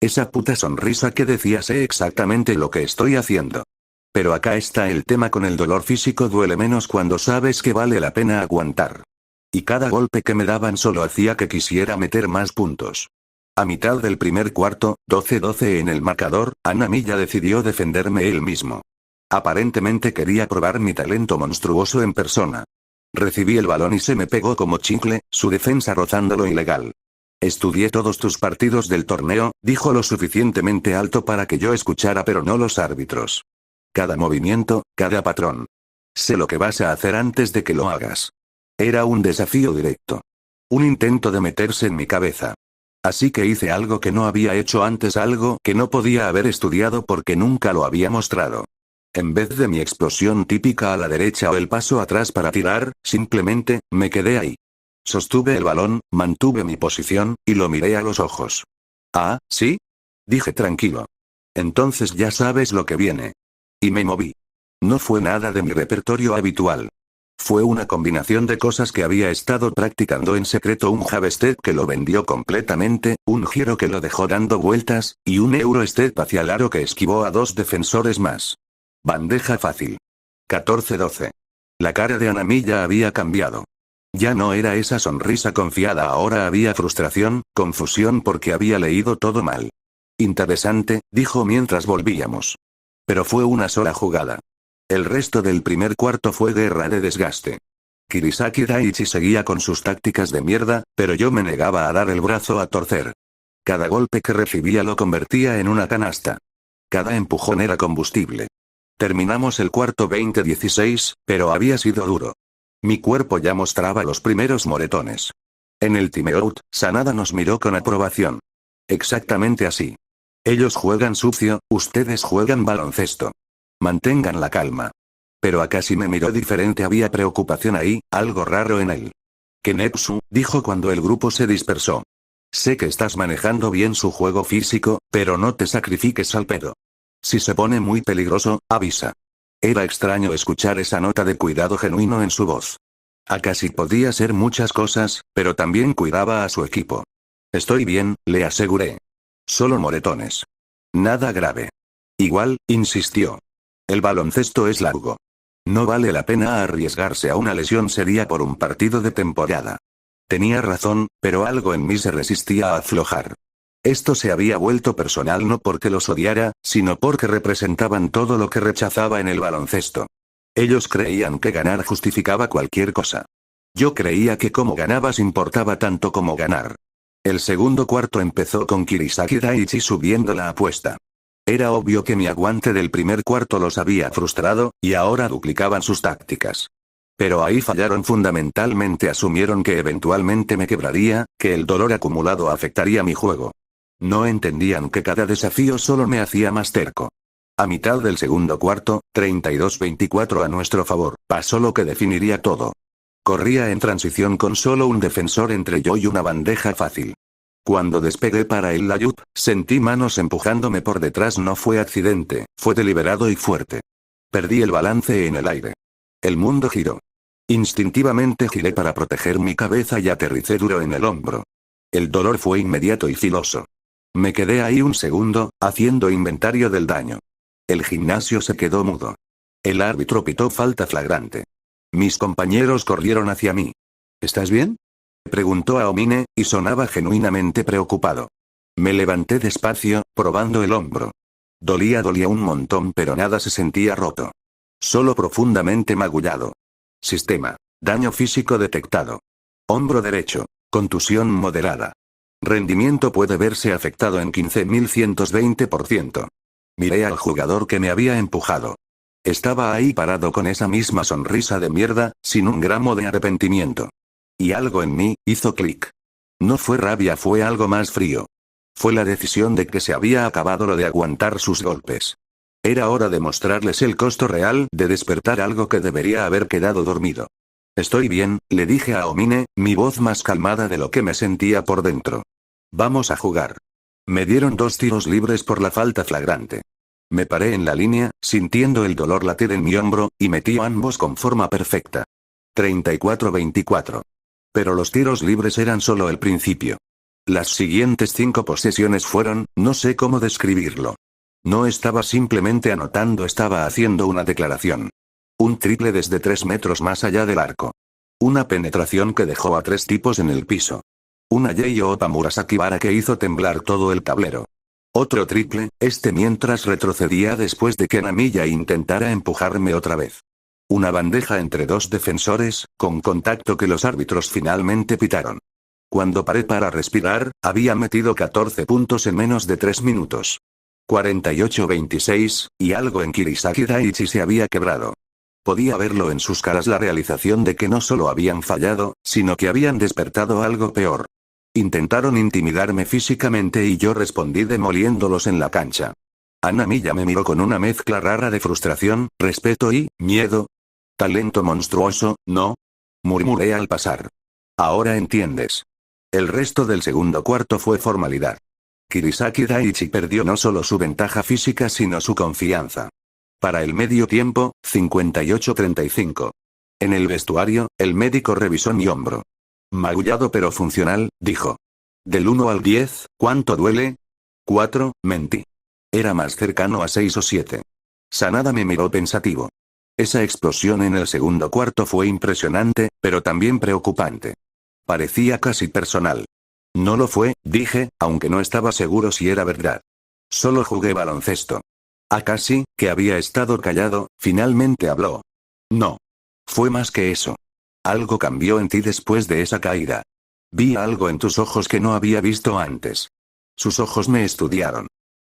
Esa puta sonrisa que decía sé exactamente lo que estoy haciendo. Pero acá está el tema con el dolor físico, duele menos cuando sabes que vale la pena aguantar. Y cada golpe que me daban solo hacía que quisiera meter más puntos. A mitad del primer cuarto, 12-12 en el marcador, Hanamiya decidió defenderme él mismo. Aparentemente quería probar mi talento monstruoso en persona. Recibí el balón y se me pegó como chicle, su defensa rozando lo ilegal. Estudié todos tus partidos del torneo, dijo lo suficientemente alto para que yo escuchara, pero no los árbitros. Cada movimiento, cada patrón. Sé lo que vas a hacer antes de que lo hagas. Era un desafío directo. Un intento de meterse en mi cabeza. Así que hice algo que no había hecho antes, algo que no podía haber estudiado porque nunca lo había mostrado. En vez de mi explosión típica a la derecha o el paso atrás para tirar, simplemente, me quedé ahí. Sostuve el balón, mantuve mi posición, y lo miré a los ojos. ¿Ah, sí? Dije tranquilo. Entonces ya sabes lo que viene. Y me moví. No fue nada de mi repertorio habitual. Fue una combinación de cosas que había estado practicando en secreto, un jab step que lo vendió completamente, un giro que lo dejó dando vueltas, y un euro step hacia el aro que esquivó a 2 defensores más. Bandeja fácil. 14-12. La cara de Hanamiya había cambiado. Ya no era esa sonrisa confiada, ahora había frustración, confusión porque había leído todo mal. Interesante, dijo mientras volvíamos. Pero fue una sola jugada. El resto del primer cuarto fue guerra de desgaste. Kirisaki Daichi seguía con sus tácticas de mierda, pero yo me negaba a dar el brazo a torcer. Cada golpe que recibía lo convertía en una canasta. Cada empujón era combustible. Terminamos el cuarto 20-16, pero había sido duro. Mi cuerpo ya mostraba los primeros moretones. En el timeout, Sanada nos miró con aprobación. Exactamente así. Ellos juegan sucio, ustedes juegan baloncesto. Mantengan la calma. Pero Akashi me miró diferente, había preocupación ahí, algo raro en él. Kenetsu, dijo cuando el grupo se dispersó. Sé que estás manejando bien su juego físico, pero no te sacrifiques al pedo. Si se pone muy peligroso, avisa. Era extraño escuchar esa nota de cuidado genuino en su voz. Akashi podía ser muchas cosas, pero también cuidaba a su equipo. Estoy bien, le aseguré. Solo moretones. Nada grave. Igual, insistió. El baloncesto es largo. No vale la pena arriesgarse a una lesión seria por un partido de temporada. Tenía razón, pero algo en mí se resistía a aflojar. Esto se había vuelto personal no porque los odiara, sino porque representaban todo lo que rechazaba en el baloncesto. Ellos creían que ganar justificaba cualquier cosa. Yo creía que cómo ganabas importaba tanto como ganar. El segundo cuarto empezó con Kirisaki Daichi subiendo la apuesta. Era obvio que mi aguante del primer cuarto los había frustrado, y ahora duplicaban sus tácticas. Pero ahí fallaron fundamentalmente, asumieron que eventualmente me quebraría, que el dolor acumulado afectaría mi juego. No entendían que cada desafío solo me hacía más terco. A mitad del segundo cuarto, 32-24 a nuestro favor, pasó lo que definiría todo. Corría en transición con solo un defensor entre yo y una bandeja fácil. Cuando despegué para el layup, sentí manos empujándome por detrás. No fue accidente, fue deliberado y fuerte. Perdí el balance en el aire. El mundo giró. Instintivamente giré para proteger mi cabeza y aterricé duro en el hombro. El dolor fue inmediato y filoso. Me quedé ahí un segundo, haciendo inventario del daño. El gimnasio se quedó mudo. El árbitro pitó falta flagrante. Mis compañeros corrieron hacia mí. ¿Estás bien?, preguntó Aomine, y sonaba genuinamente preocupado. Me levanté despacio, probando el hombro. Dolía un montón, pero nada se sentía roto. Solo profundamente magullado. Sistema. Daño físico detectado. Hombro derecho. Contusión moderada. Rendimiento puede verse afectado en 15.120%. Miré al jugador que me había empujado. Estaba ahí parado con esa misma sonrisa de mierda, sin un gramo de arrepentimiento. Y algo en mí hizo clic. No fue rabia, fue algo más frío. Fue la decisión de que se había acabado lo de aguantar sus golpes. Era hora de mostrarles el costo real de despertar algo que debería haber quedado dormido. Estoy bien, le dije a Aomine, mi voz más calmada de lo que me sentía por dentro. Vamos a jugar. Me dieron 2 tiros libres por la falta flagrante. Me paré en la línea, sintiendo el dolor latir en mi hombro, y metí ambos con forma perfecta. 34-24. Pero los tiros libres eran solo el principio. Las siguientes 5 posesiones fueron, no sé cómo describirlo. No estaba simplemente anotando, estaba haciendo una declaración. Un triple desde 3 metros más allá del arco. Una penetración que dejó a 3 tipos en el piso. Una J.O. Murasakibara que hizo temblar todo el tablero. Otro triple, mientras retrocedía después de que Namiya intentara empujarme otra vez. Una bandeja entre 2 defensores, con contacto que los árbitros finalmente pitaron. Cuando paré para respirar, había metido 14 puntos en menos de 3 minutos. 48-26, y algo en Kirisaki Daiichi se había quebrado. Podía verlo en sus caras, la realización de que no solo habían fallado, sino que habían despertado algo peor. Intentaron intimidarme físicamente y yo respondí demoliéndolos en la cancha. Namiya me miró con una mezcla rara de frustración, respeto y miedo. Talento monstruoso, ¿no?, murmuré al pasar. Ahora entiendes. El resto del segundo cuarto fue formalidad. Kirisaki Daiichi perdió no solo su ventaja física sino su confianza. Para el medio tiempo, 58-35. En el vestuario, el médico revisó mi hombro. Magullado pero funcional, dijo. Del 1 al 10, ¿cuánto duele? 4, mentí. Era más cercano a 6 o 7. Sanada me miró pensativo. Esa explosión en el segundo cuarto fue impresionante, pero también preocupante. Parecía casi personal. No lo fue, dije, aunque no estaba seguro si era verdad. Solo jugué baloncesto. Akashi, que había estado callado, finalmente habló. No. Fue más que eso. Algo cambió en ti después de esa caída. Vi algo en tus ojos que no había visto antes. Sus ojos me estudiaron.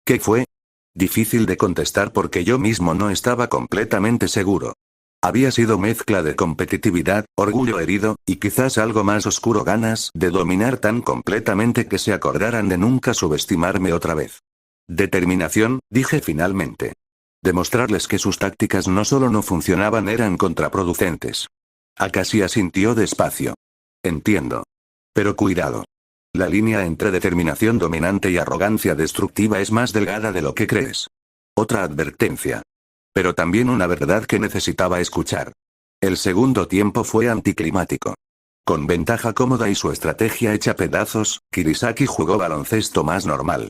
¿Qué fue? Difícil de contestar porque yo mismo no estaba completamente seguro. Había sido mezcla de competitividad, orgullo herido, y quizás algo más oscuro, ganas de dominar tan completamente que se acordaran de nunca subestimarme otra vez. Determinación, dije finalmente. Demostrarles que sus tácticas no solo no funcionaban, eran contraproducentes. Akashi asintió despacio. Entiendo. Pero cuidado. La línea entre determinación dominante y arrogancia destructiva es más delgada de lo que crees. Otra advertencia. Pero también una verdad que necesitaba escuchar. El segundo tiempo fue anticlimático. Con ventaja cómoda y su estrategia hecha pedazos, Kirisaki jugó baloncesto más normal.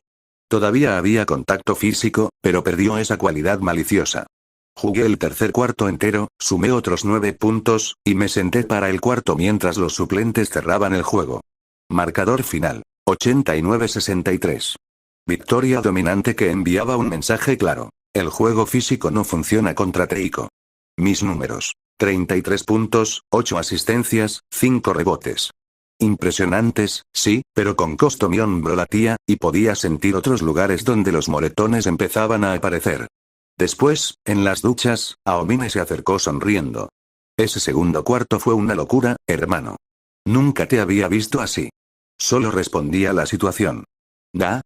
Todavía había contacto físico, pero perdió esa cualidad maliciosa. Jugué el tercer cuarto entero, sumé otros 9 puntos, y me senté para el cuarto mientras los suplentes cerraban el juego. Marcador final. 89-63. Victoria dominante que enviaba un mensaje claro. El juego físico no funciona contra Teiko. Mis números. 33 puntos, 8 asistencias, 5 rebotes. Impresionantes, sí, pero con costo. Mi hombro latía, y podía sentir otros lugares donde los moretones empezaban a aparecer. Después, en las duchas, Aomine se acercó sonriendo. Ese segundo cuarto fue una locura, hermano. Nunca te había visto así. Solo respondí a la situación.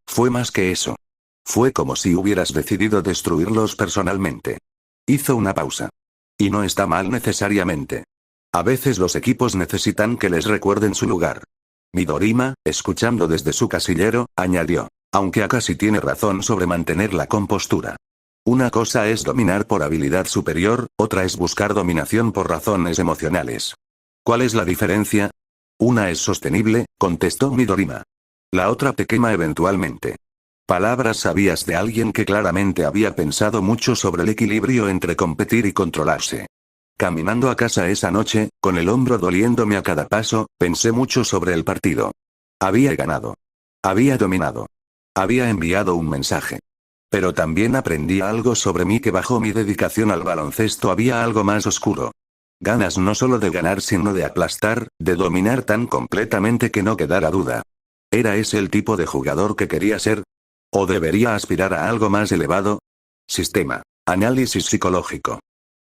Fue más que eso. Fue como si hubieras decidido destruirlos personalmente. Hizo una pausa. Y no está mal necesariamente. A veces los equipos necesitan que les recuerden su lugar. Midorima, escuchando desde su casillero, añadió. Aunque Akashi tiene razón sobre mantener la compostura. Una cosa es dominar por habilidad superior, otra es buscar dominación por razones emocionales. ¿Cuál es la diferencia? Una es sostenible, contestó Midorima. La otra te quema eventualmente. Palabras sabias de alguien que claramente había pensado mucho sobre el equilibrio entre competir y controlarse. Caminando a casa esa noche, con el hombro doliéndome a cada paso, pensé mucho sobre el partido. Había ganado. Había dominado. Había enviado un mensaje. Pero también aprendí algo sobre mí, que bajo mi dedicación al baloncesto había algo más oscuro. Ganas no solo de ganar sino de aplastar, de dominar tan completamente que no quedara duda. ¿Era ese el tipo de jugador que quería ser? ¿O debería aspirar a algo más elevado? Sistema. Análisis psicológico.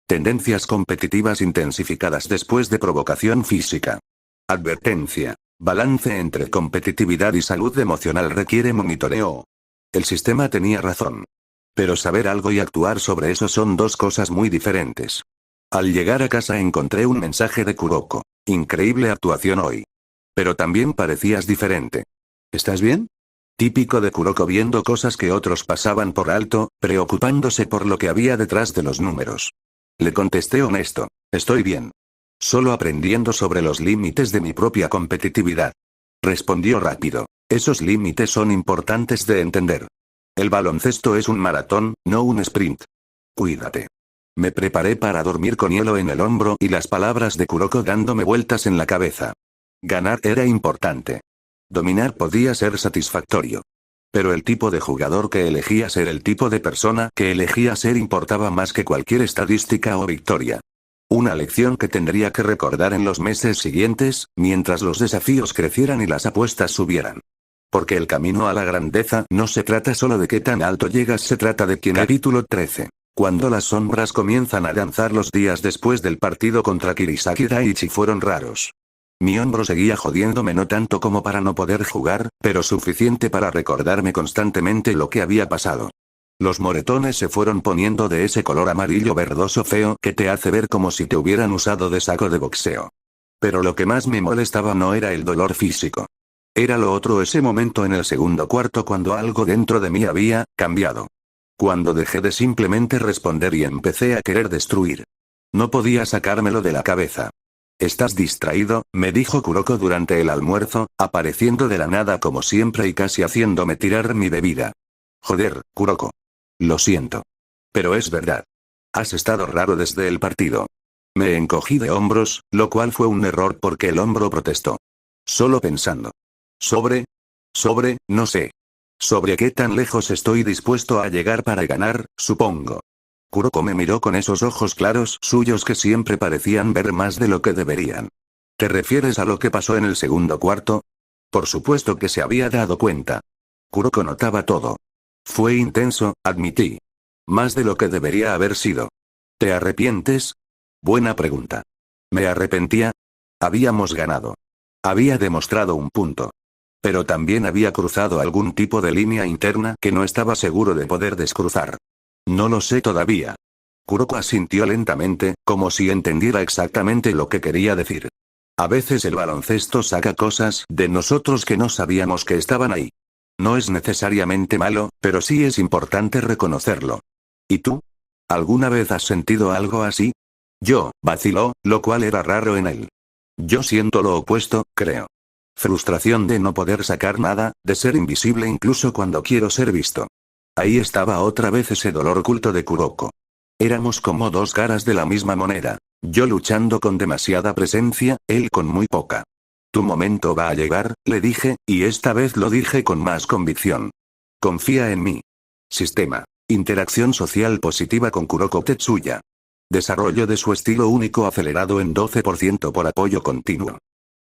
Tendencias competitivas intensificadas después de provocación física. Advertencia. Balance entre competitividad y salud emocional requiere monitoreo. El sistema tenía razón. Pero saber algo y actuar sobre eso son dos cosas muy diferentes. Al llegar a casa encontré un mensaje de Kuroko. Increíble actuación hoy. Pero también parecías diferente. ¿Estás bien? Típico de Kuroko, viendo cosas que otros pasaban por alto, preocupándose por lo que había detrás de los números. Le contesté honesto. Estoy bien. Solo aprendiendo sobre los límites de mi propia competitividad. Respondió rápido. Esos límites son importantes de entender. El baloncesto es un maratón, no un sprint. Cuídate. Me preparé para dormir con hielo en el hombro y las palabras de Kuroko dándome vueltas en la cabeza. Ganar era importante. Dominar podía ser satisfactorio. Pero el tipo de jugador que elegía ser, el tipo de persona que elegía ser, importaba más que cualquier estadística o victoria. Una lección que tendría que recordar en los meses siguientes, mientras los desafíos crecieran y las apuestas subieran. Porque el camino a la grandeza no se trata solo de qué tan alto llegas, se trata de quién. Capítulo 13. Cuando las sombras comienzan a danzar, los días después del partido contra Kirisaki Daiichi fueron raros. Mi hombro seguía jodiéndome, no tanto como para no poder jugar, pero suficiente para recordarme constantemente lo que había pasado. Los moretones se fueron poniendo de ese color amarillo verdoso feo que te hace ver como si te hubieran usado de saco de boxeo. Pero lo que más me molestaba no era el dolor físico. Era lo otro, ese momento en el segundo cuarto cuando algo dentro de mí había cambiado. Cuando dejé de simplemente responder y empecé a querer destruir. No podía sacármelo de la cabeza. «¿Estás distraído?», me dijo Kuroko durante el almuerzo, apareciendo de la nada como siempre y casi haciéndome tirar mi bebida. «Joder, Kuroko. Lo siento. Pero es verdad. Has estado raro desde el partido». Me encogí de hombros, lo cual fue un error porque el hombro protestó. Solo pensando. Sobre, no sé. Sobre qué tan lejos estoy dispuesto a llegar para ganar, supongo. Kuroko me miró con esos ojos claros suyos que siempre parecían ver más de lo que deberían. ¿Te refieres a lo que pasó en el segundo cuarto? Por supuesto que se había dado cuenta. Kuroko notaba todo. Fue intenso, admití. Más de lo que debería haber sido. ¿Te arrepientes? Buena pregunta. ¿Me arrepentía? Habíamos ganado. Había demostrado un punto. Pero también había cruzado algún tipo de línea interna que no estaba seguro de poder descruzar. No lo sé todavía. Kuroko asintió lentamente, como si entendiera exactamente lo que quería decir. A veces el baloncesto saca cosas de nosotros que no sabíamos que estaban ahí. No es necesariamente malo, pero sí es importante reconocerlo. ¿Y tú? ¿Alguna vez has sentido algo así? Yo, vaciló, lo cual era raro en él. Yo siento lo opuesto, creo. Frustración de no poder sacar nada, de ser invisible incluso cuando quiero ser visto. Ahí estaba otra vez ese dolor oculto de Kuroko. Éramos como dos caras de la misma moneda. Yo luchando con demasiada presencia, él con muy poca. Tu momento va a llegar, le dije, y esta vez lo dije con más convicción. Confía en mí. Sistema. Interacción social positiva con Kuroko Tetsuya. Desarrollo de su estilo único acelerado en 12% por apoyo continuo.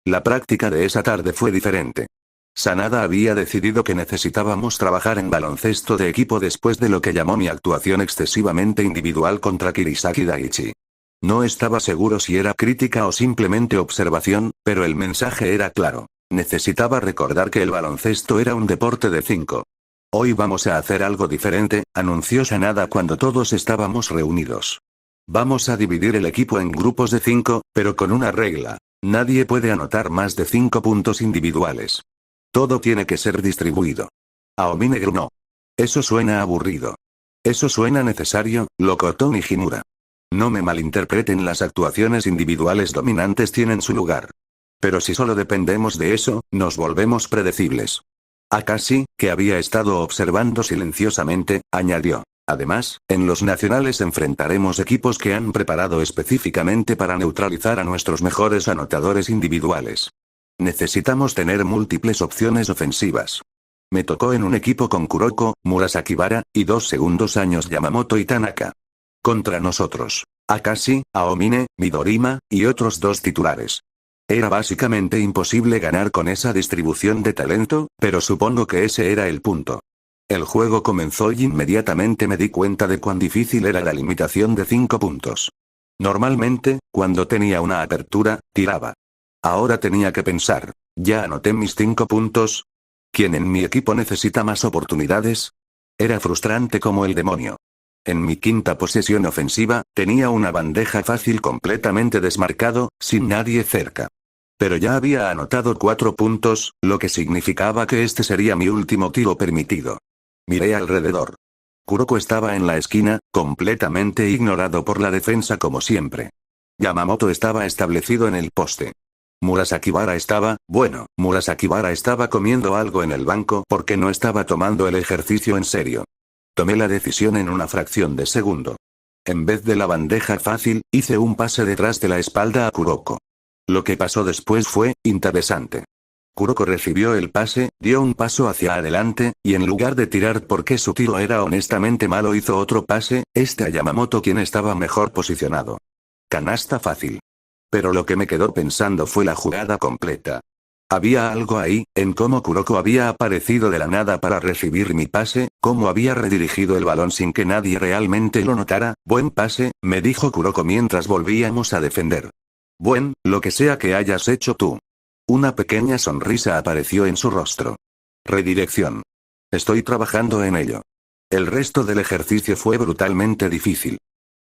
La práctica de esa tarde fue diferente. Sanada había decidido que necesitábamos trabajar en baloncesto de equipo después de lo que llamó mi actuación excesivamente individual contra Kirisaki Daiichi. No estaba seguro si era crítica o simplemente observación, pero el mensaje era claro. Necesitaba recordar que el baloncesto era un deporte de 5. Hoy vamos a hacer algo diferente, anunció Sanada cuando todos estábamos reunidos. Vamos a dividir el equipo en grupos de 5, pero con una regla. Nadie puede anotar más de 5 puntos individuales. Todo tiene que ser distribuido. Aomine gruñó. Eso suena aburrido. Eso suena necesario, locotó Nijimura. No me malinterpreten, las actuaciones individuales dominantes tienen su lugar. Pero si solo dependemos de eso, nos volvemos predecibles. Akashi, que había estado observando silenciosamente, añadió. Además, en los nacionales enfrentaremos equipos que han preparado específicamente para neutralizar a nuestros mejores anotadores individuales. Necesitamos tener múltiples opciones ofensivas. Me tocó en un equipo con Kuroko, Murasakibara, y 2 segundos años Yamamoto y Tanaka. Contra nosotros, Akashi, Aomine, Midorima, y otros 2 titulares. Era básicamente imposible ganar con esa distribución de talento, pero supongo que ese era el punto. El juego comenzó y inmediatamente me di cuenta de cuán difícil era la limitación de 5 puntos. Normalmente, cuando tenía una apertura, tiraba. Ahora tenía que pensar, ¿ya anoté mis 5 puntos? ¿Quién en mi equipo necesita más oportunidades? Era frustrante como el demonio. En mi quinta posesión ofensiva, tenía una bandeja fácil completamente desmarcado, sin nadie cerca. Pero ya había anotado 4 puntos, lo que significaba que este sería mi último tiro permitido. Miré alrededor. Kuroko estaba en la esquina, completamente ignorado por la defensa como siempre. Yamamoto estaba establecido en el poste. Murasakibara estaba comiendo algo en el banco porque no estaba tomando el ejercicio en serio. Tomé la decisión en una fracción de segundo. En vez de la bandeja fácil, hice un pase detrás de la espalda a Kuroko. Lo que pasó después fue interesante. Kuroko recibió el pase, dio un paso hacia adelante, y en lugar de tirar porque su tiro era honestamente malo hizo otro pase, a Yamamoto quien estaba mejor posicionado. Canasta fácil. Pero lo que me quedó pensando fue la jugada completa. Había algo ahí, en cómo Kuroko había aparecido de la nada para recibir mi pase, cómo había redirigido el balón sin que nadie realmente lo notara. Buen pase, me dijo Kuroko mientras volvíamos a defender. Lo que sea que hayas hecho tú. Una pequeña sonrisa apareció en su rostro. Redirección. Estoy trabajando en ello. El resto del ejercicio fue brutalmente difícil.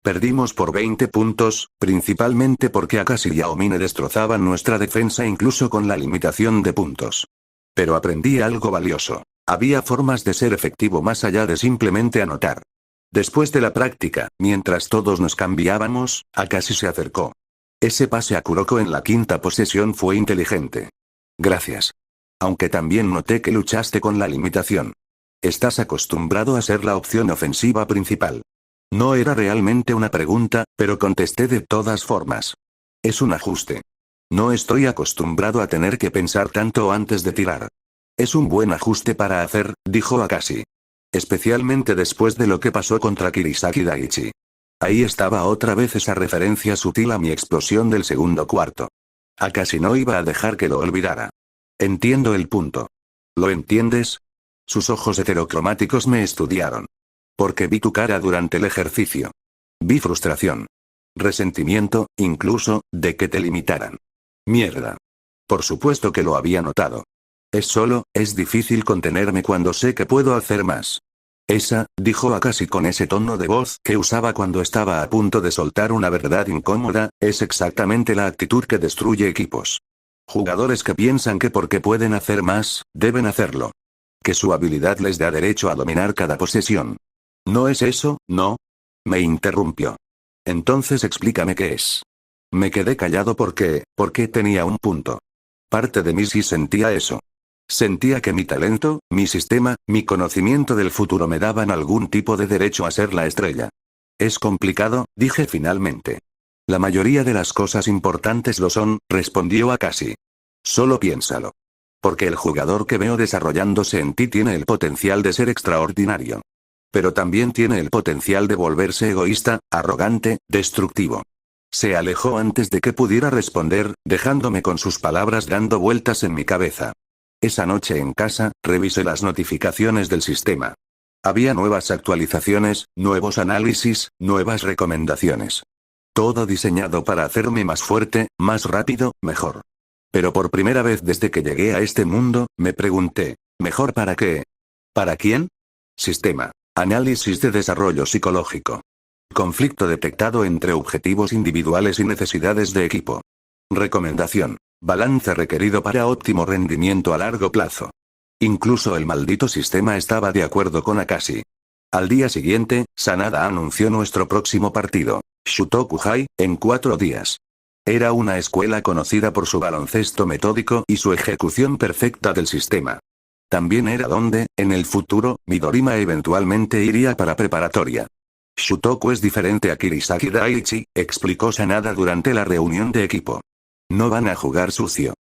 Perdimos por 20 puntos, principalmente porque Akashi y Aomine destrozaban nuestra defensa incluso con la limitación de puntos. Pero aprendí algo valioso. Había formas de ser efectivo más allá de simplemente anotar. Después de la práctica, mientras todos nos cambiábamos, Akashi se acercó. Ese pase a Kuroko en la quinta posesión fue inteligente. Gracias. Aunque también noté que luchaste con la limitación. Estás acostumbrado a ser la opción ofensiva principal. No era realmente una pregunta, pero contesté de todas formas. Es un ajuste. No estoy acostumbrado a tener que pensar tanto antes de tirar. Es un buen ajuste para hacer, dijo Akashi. Especialmente después de lo que pasó contra Kirisaki Daichi. Ahí estaba otra vez esa referencia sutil a mi explosión del segundo cuarto. Akashi no iba a dejar que lo olvidara. Entiendo el punto. ¿Lo entiendes? Sus ojos heterocromáticos me estudiaron. Porque vi tu cara durante el ejercicio. Vi frustración. Resentimiento, incluso, de que te limitaran. Mierda. Por supuesto que lo había notado. Es difícil contenerme cuando sé que puedo hacer más. Dijo Akashi con ese tono de voz que usaba cuando estaba a punto de soltar una verdad incómoda, es exactamente la actitud que destruye equipos. Jugadores que piensan que porque pueden hacer más, deben hacerlo. Que su habilidad les da derecho a dominar cada posesión. ¿No es eso, no? Me interrumpió. Entonces explícame qué es. Me quedé callado porque tenía un punto. Parte de mí sí sentía eso. Sentía que mi talento, mi sistema, mi conocimiento del futuro me daban algún tipo de derecho a ser la estrella. Es complicado, dije finalmente. La mayoría de las cosas importantes lo son, respondió Akashi. Solo piénsalo. Porque el jugador que veo desarrollándose en ti tiene el potencial de ser extraordinario. Pero también tiene el potencial de volverse egoísta, arrogante, destructivo. Se alejó antes de que pudiera responder, dejándome con sus palabras dando vueltas en mi cabeza. Esa noche en casa, revisé las notificaciones del sistema. Había nuevas actualizaciones, nuevos análisis, nuevas recomendaciones. Todo diseñado para hacerme más fuerte, más rápido, mejor. Pero por primera vez desde que llegué a este mundo, me pregunté, ¿mejor para qué? ¿Para quién? Sistema. Análisis de desarrollo psicológico. Conflicto detectado entre objetivos individuales y necesidades de equipo. Recomendación. Balance requerido para óptimo rendimiento a largo plazo. Incluso el maldito sistema estaba de acuerdo con Akashi. Al día siguiente, Sanada anunció nuestro próximo partido, Shutoku High, en 4 días. Era una escuela conocida por su baloncesto metódico y su ejecución perfecta del sistema. También era donde, en el futuro, Midorima eventualmente iría para preparatoria. Shutoku es diferente a Kirisaki Daiichi, explicó Sanada durante la reunión de equipo. No van a jugar sucio.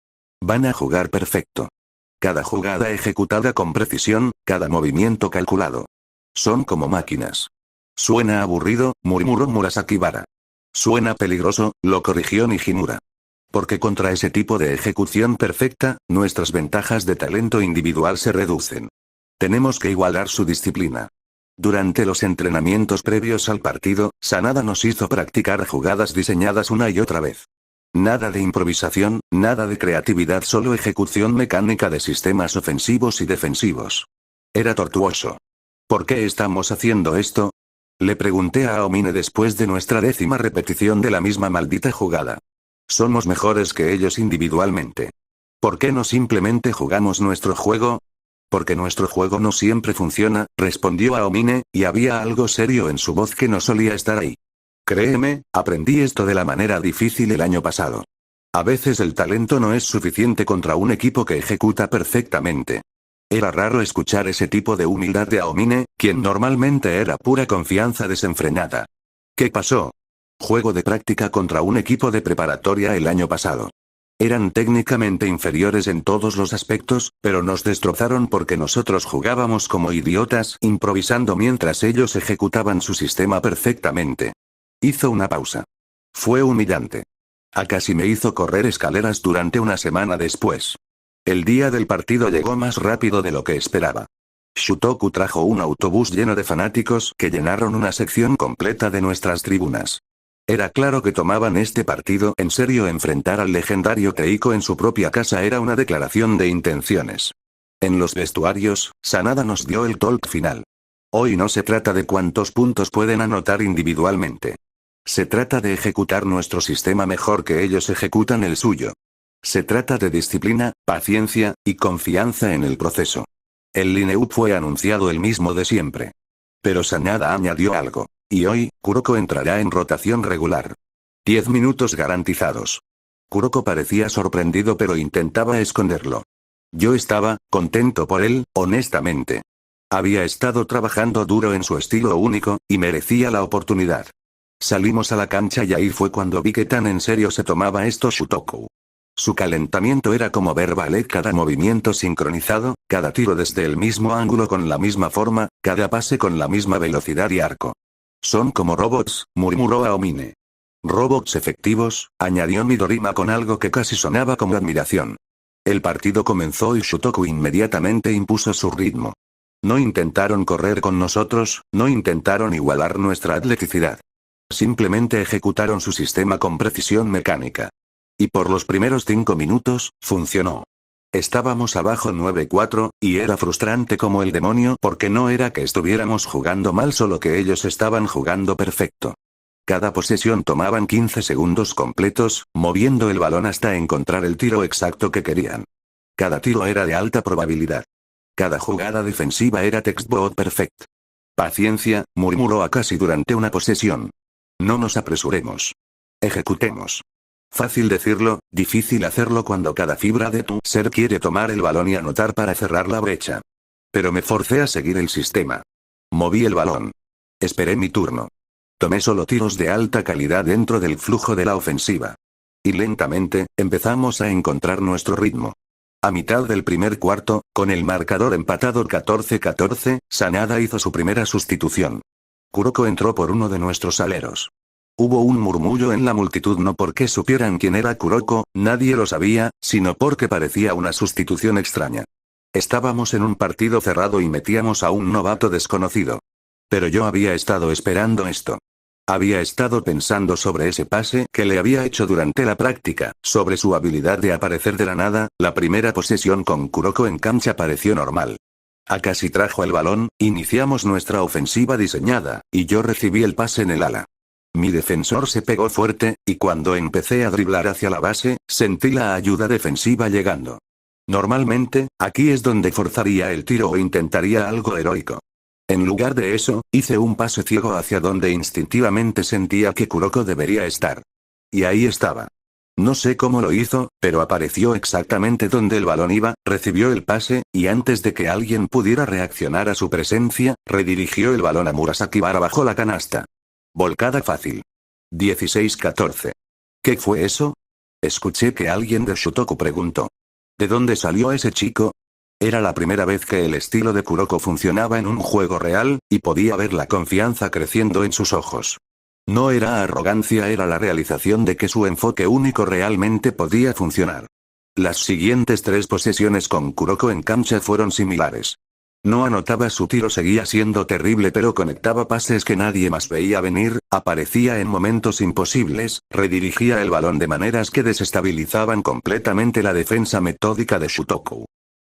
Van a jugar perfecto. Cada jugada ejecutada con precisión, cada movimiento calculado. Son como máquinas. Suena aburrido, murmuró Murasakibara. Suena peligroso, lo corrigió Nijimura. Porque contra ese tipo de ejecución perfecta, nuestras ventajas de talento individual se reducen. Tenemos que igualar su disciplina. Durante los entrenamientos previos al partido, Sanada nos hizo practicar jugadas diseñadas una y otra vez. Nada de improvisación, nada de creatividad, solo ejecución mecánica de sistemas ofensivos y defensivos. Era tortuoso. ¿Por qué estamos haciendo esto? Le pregunté a Aomine después de nuestra 10ª repetición de la misma maldita jugada. Somos mejores que ellos individualmente. ¿Por qué no simplemente jugamos nuestro juego? Porque nuestro juego no siempre funciona, respondió Aomine, y había algo serio en su voz que no solía estar ahí. Créeme, aprendí esto de la manera difícil el año pasado. A veces el talento no es suficiente contra un equipo que ejecuta perfectamente. Era raro escuchar ese tipo de humildad de Aomine, quien normalmente era pura confianza desenfrenada. ¿Qué pasó? Juego de práctica contra un equipo de preparatoria el año pasado. Eran técnicamente inferiores en todos los aspectos, pero nos destrozaron porque nosotros jugábamos como idiotas, improvisando mientras ellos ejecutaban su sistema perfectamente. Hizo una pausa. Fue humillante. Akashi me hizo correr escaleras durante una semana después. El día del partido llegó más rápido de lo que esperaba. Shutoku trajo un autobús lleno de fanáticos que llenaron una sección completa de nuestras tribunas. Era claro que tomaban este partido en serio. Enfrentar al legendario Keiko en su propia casa era una declaración de intenciones. En los vestuarios, Sanada nos dio el talk final. Hoy no se trata de cuántos puntos pueden anotar individualmente. Se trata de ejecutar nuestro sistema mejor que ellos ejecutan el suyo. Se trata de disciplina, paciencia, y confianza en el proceso. El line-up fue anunciado el mismo de siempre. Pero Sanada añadió algo. Y hoy, Kuroko entrará en rotación regular. 10 minutos garantizados. Kuroko parecía sorprendido pero intentaba esconderlo. Yo estaba contento por él, honestamente. Había estado trabajando duro en su estilo único, y merecía la oportunidad. Salimos a la cancha y ahí fue cuando vi que tan en serio se tomaba esto Shutoku. Su calentamiento era como ver ballet, cada movimiento sincronizado, cada tiro desde el mismo ángulo con la misma forma, cada pase con la misma velocidad y arco. Son como robots, murmuró Aomine. Robots efectivos, añadió Midorima con algo que casi sonaba como admiración. El partido comenzó y Shutoku inmediatamente impuso su ritmo. No intentaron correr con nosotros, no intentaron igualar nuestra atleticidad. Simplemente ejecutaron su sistema con precisión mecánica. Y por los primeros 5 minutos, funcionó. Estábamos abajo 9-4, y era frustrante como el demonio porque no era que estuviéramos jugando mal, solo que ellos estaban jugando perfecto. Cada posesión tomaban 15 segundos completos, moviendo el balón hasta encontrar el tiro exacto que querían. Cada tiro era de alta probabilidad. Cada jugada defensiva era textbook perfect. Paciencia, murmuró Akashi durante una posesión. No nos apresuremos. Ejecutemos. Fácil decirlo, difícil hacerlo cuando cada fibra de tu ser quiere tomar el balón y anotar para cerrar la brecha. Pero me forcé a seguir el sistema. Moví el balón. Esperé mi turno. Tomé solo tiros de alta calidad dentro del flujo de la ofensiva. Y lentamente, empezamos a encontrar nuestro ritmo. A mitad del primer cuarto, con el marcador empatado 14-14, Sanada hizo su primera sustitución. Kuroko entró por uno de nuestros aleros. Hubo un murmullo en la multitud, no porque supieran quién era Kuroko, nadie lo sabía, sino porque parecía una sustitución extraña. Estábamos en un partido cerrado y metíamos a un novato desconocido. Pero yo había estado esperando esto. Había estado pensando sobre ese pase que le había hecho durante la práctica, sobre su habilidad de aparecer de la nada. La primera posesión con Kuroko en cancha pareció normal. Akashi trajo el balón, iniciamos nuestra ofensiva diseñada, y yo recibí el pase en el ala. Mi defensor se pegó fuerte, y cuando empecé a driblar hacia la base, sentí la ayuda defensiva llegando. Normalmente, aquí es donde forzaría el tiro o intentaría algo heroico. En lugar de eso, hice un pase ciego hacia donde instintivamente sentía que Kuroko debería estar. Y ahí estaba. No sé cómo lo hizo, pero apareció exactamente donde el balón iba, recibió el pase, y antes de que alguien pudiera reaccionar a su presencia, redirigió el balón a Murasaki Bara bajo la canasta. Volcada fácil. 16-14. ¿Qué fue eso? Escuché que alguien de Shutoku preguntó. ¿De dónde salió ese chico? Era la primera vez que el estilo de Kuroko funcionaba en un juego real, y podía ver la confianza creciendo en sus ojos. No era arrogancia, era la realización de que su enfoque único realmente podía funcionar. Las siguientes 3 posesiones con Kuroko en cancha fueron similares. No anotaba su tiro, seguía siendo terrible, pero conectaba pases que nadie más veía venir, aparecía en momentos imposibles, redirigía el balón de maneras que desestabilizaban completamente la defensa metódica de Shutoku.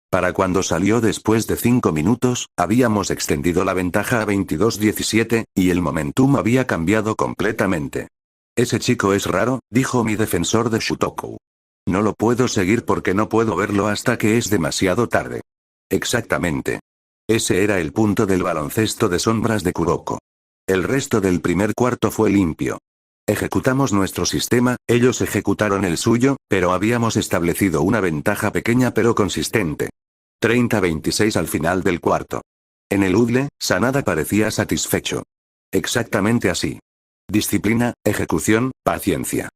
Para cuando salió después de 5 minutos, habíamos extendido la ventaja a 22-17, y el momentum había cambiado completamente. Ese chico es raro, dijo mi defensor de Shutoku. No lo puedo seguir porque no puedo verlo hasta que es demasiado tarde. Exactamente. Ese era el punto del baloncesto de sombras de Kuroko. El resto del primer cuarto fue limpio. Ejecutamos nuestro sistema, ellos ejecutaron el suyo, pero habíamos establecido una ventaja pequeña pero consistente. 30-26 al final del cuarto. En el UDLE, Sanada parecía satisfecho. Exactamente así. Disciplina, ejecución, paciencia.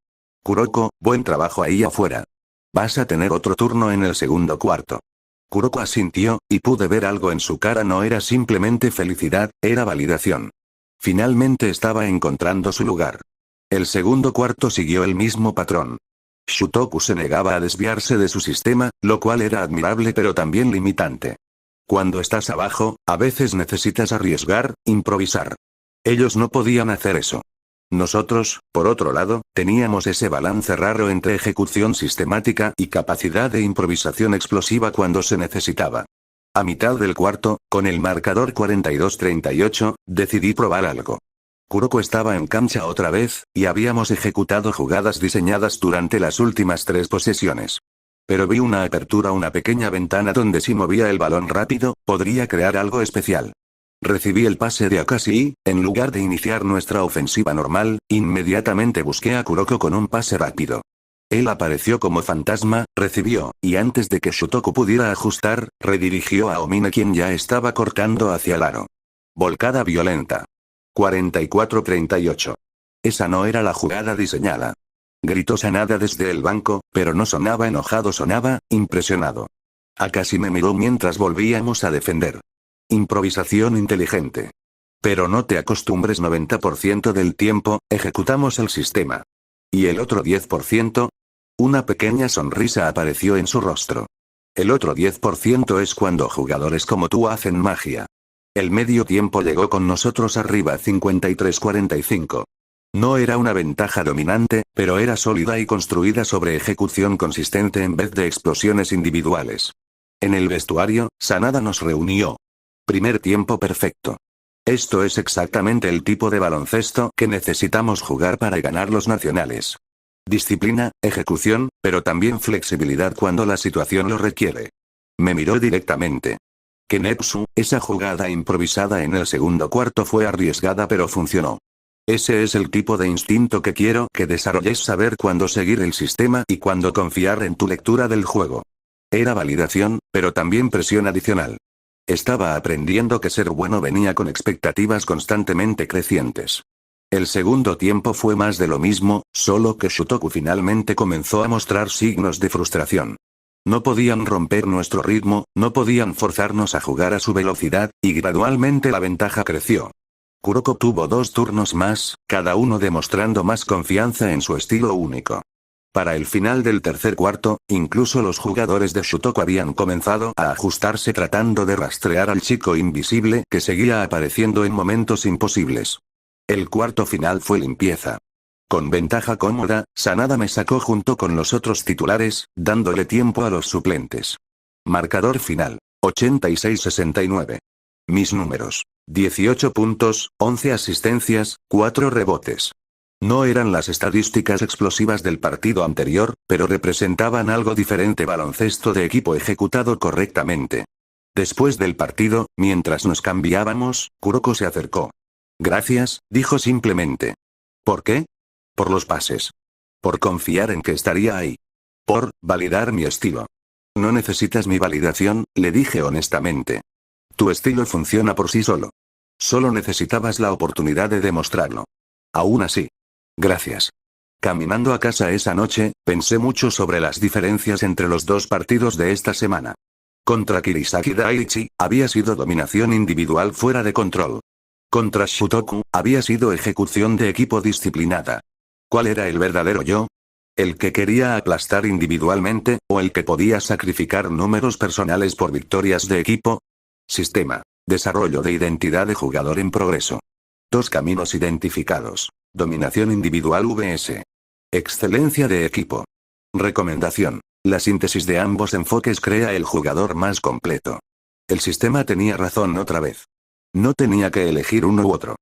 Kuroko, buen trabajo ahí afuera. Vas a tener otro turno en el segundo cuarto. Kuroko asintió, y pude ver algo en su cara, no era simplemente felicidad, era validación. Finalmente estaba encontrando su lugar. El segundo cuarto siguió el mismo patrón. Shutoku se negaba a desviarse de su sistema, lo cual era admirable pero también limitante. Cuando estás abajo, a veces necesitas arriesgar, improvisar. Ellos no podían hacer eso. Nosotros, por otro lado, teníamos ese balance raro entre ejecución sistemática y capacidad de improvisación explosiva cuando se necesitaba. A mitad del cuarto, con el marcador 42-38, decidí probar algo. Kuroko estaba en cancha otra vez, y habíamos ejecutado jugadas diseñadas durante las últimas 3 posesiones. Pero vi una apertura, una pequeña ventana donde si movía el balón rápido, podría crear algo especial. Recibí el pase de Akashi y, en lugar de iniciar nuestra ofensiva normal, inmediatamente busqué a Kuroko con un pase rápido. Él apareció como fantasma, recibió, y antes de que Shutoku pudiera ajustar, redirigió a Omine, quien ya estaba cortando hacia el aro. Volcada violenta. 44-38. Esa no era la jugada diseñada. Gritó Sanada desde el banco, pero no sonaba enojado, sonaba impresionado. Akashi me miró mientras volvíamos a defender. Improvisación inteligente. Pero no te acostumbres, 90% del tiempo, ejecutamos el sistema. ¿Y el otro 10%? Una pequeña sonrisa apareció en su rostro. El otro 10% es cuando jugadores como tú hacen magia. El medio tiempo llegó con nosotros arriba 53-45. No era una ventaja dominante, pero era sólida y construida sobre ejecución consistente en vez de explosiones individuales. En el vestuario, Sanada nos reunió. Primer tiempo perfecto. Esto es exactamente el tipo de baloncesto que necesitamos jugar para ganar los nacionales. Disciplina, ejecución, pero también flexibilidad cuando la situación lo requiere. Me miró directamente. Kenepsu, esa jugada improvisada en el segundo cuarto fue arriesgada pero funcionó. Ese es el tipo de instinto que quiero que desarrolles, saber cuándo seguir el sistema y cuándo confiar en tu lectura del juego. Era validación, pero también presión adicional. Estaba aprendiendo que ser bueno venía con expectativas constantemente crecientes. El segundo tiempo fue más de lo mismo, solo que Shutoku finalmente comenzó a mostrar signos de frustración. No podían romper nuestro ritmo, no podían forzarnos a jugar a su velocidad, y gradualmente la ventaja creció. Kuroko tuvo 2 turnos más, cada uno demostrando más confianza en su estilo único. Para el final del tercer cuarto, incluso los jugadores de Shutoku habían comenzado a ajustarse tratando de rastrear al chico invisible que seguía apareciendo en momentos imposibles. El cuarto final fue limpieza. Con ventaja cómoda, Sanada me sacó junto con los otros titulares, dándole tiempo a los suplentes. Marcador final. 86-69. Mis números. 18 puntos, 11 asistencias, 4 rebotes. No eran las estadísticas explosivas del partido anterior, pero representaban algo diferente: baloncesto de equipo ejecutado correctamente. Después del partido, mientras nos cambiábamos, Kuroko se acercó. Gracias, dijo simplemente. ¿Por qué? Por los pases. Por confiar en que estaría ahí. Por validar mi estilo. No necesitas mi validación, le dije honestamente. Tu estilo funciona por sí solo. Solo necesitabas la oportunidad de demostrarlo. Aún así. Gracias. Caminando a casa esa noche, pensé mucho sobre las diferencias entre los dos partidos de esta semana. Contra Kirisaki Daiichi, había sido dominación individual fuera de control. Contra Shutoku, había sido ejecución de equipo disciplinada. ¿Cuál era el verdadero yo? ¿El que quería aplastar individualmente, o el que podía sacrificar números personales por victorias de equipo? Sistema. Desarrollo de identidad de jugador en progreso. Dos caminos identificados. Dominación individual vs. Excelencia de equipo. Recomendación. La síntesis de ambos enfoques crea el jugador más completo. El sistema tenía razón otra vez. No tenía que elegir uno u otro.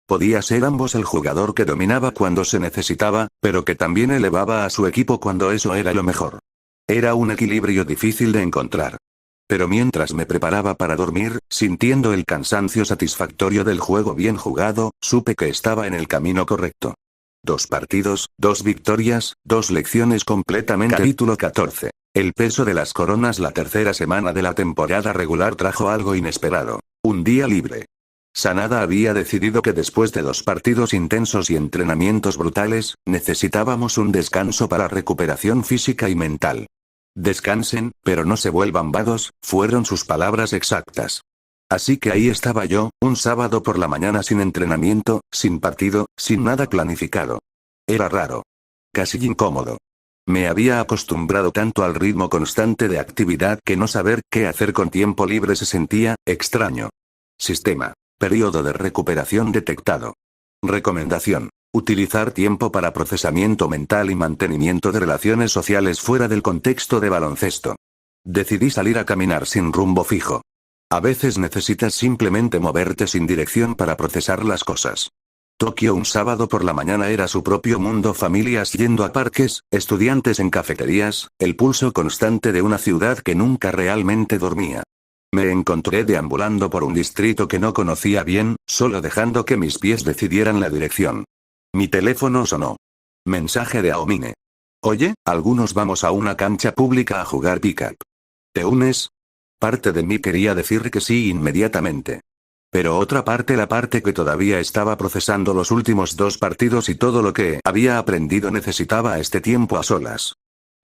Podía ser ambos: el jugador que dominaba cuando se necesitaba, pero que también elevaba a su equipo cuando eso era lo mejor. Era un equilibrio difícil de encontrar. Pero mientras me preparaba para dormir, sintiendo el cansancio satisfactorio del juego bien jugado, supe que estaba en el camino correcto. 2 partidos, 2 victorias, 2 lecciones completamente. Capítulo 14. El peso de las coronas. La tercera semana de la temporada regular trajo algo inesperado. Un día libre. Sanada había decidido que después de 2 partidos intensos y entrenamientos brutales, necesitábamos un descanso para recuperación física y mental. Descansen, pero no se vuelvan vagos, fueron sus palabras exactas. Así que ahí estaba yo, un sábado por la mañana, sin entrenamiento, sin partido, sin nada planificado. Era raro. Casi incómodo. Me había acostumbrado tanto al ritmo constante de actividad que no saber qué hacer con tiempo libre se sentía extraño. Sistema. Período de recuperación detectado. Recomendación. Utilizar tiempo para procesamiento mental y mantenimiento de relaciones sociales fuera del contexto de baloncesto. Decidí salir a caminar sin rumbo fijo. A veces necesitas simplemente moverte sin dirección para procesar las cosas. Tokio un sábado por la mañana era su propio mundo: familias yendo a parques, estudiantes en cafeterías, el pulso constante de una ciudad que nunca realmente dormía. Me encontré deambulando por un distrito que no conocía bien, solo dejando que mis pies decidieran la dirección. Mi teléfono sonó. Mensaje de Aomine. Oye, algunos vamos a una cancha pública a jugar pick-up. ¿Te unes? Parte de mí quería decir que sí inmediatamente. Pero otra parte, la parte que todavía estaba procesando los últimos 2 partidos y todo lo que había aprendido, necesitaba este tiempo a solas.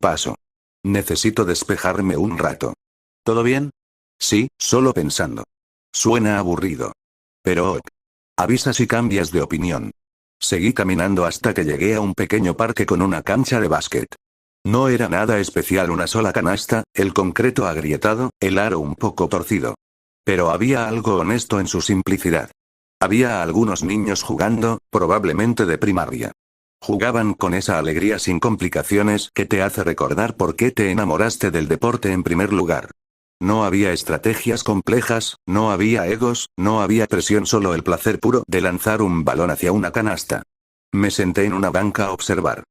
Paso. Necesito despejarme un rato. ¿Todo bien? Sí, solo pensando. Suena aburrido. Pero ok. Avisa si cambias de opinión. Seguí caminando hasta que llegué a un pequeño parque con una cancha de básquet. No era nada especial: una sola canasta, el concreto agrietado, el aro un poco torcido. Pero había algo honesto en su simplicidad. Había algunos niños jugando, probablemente de primaria. Jugaban con esa alegría sin complicaciones que te hace recordar por qué te enamoraste del deporte en primer lugar. No había estrategias complejas, no había egos, no había presión, solo el placer puro de lanzar un balón hacia una canasta. Me senté en una banca a observar.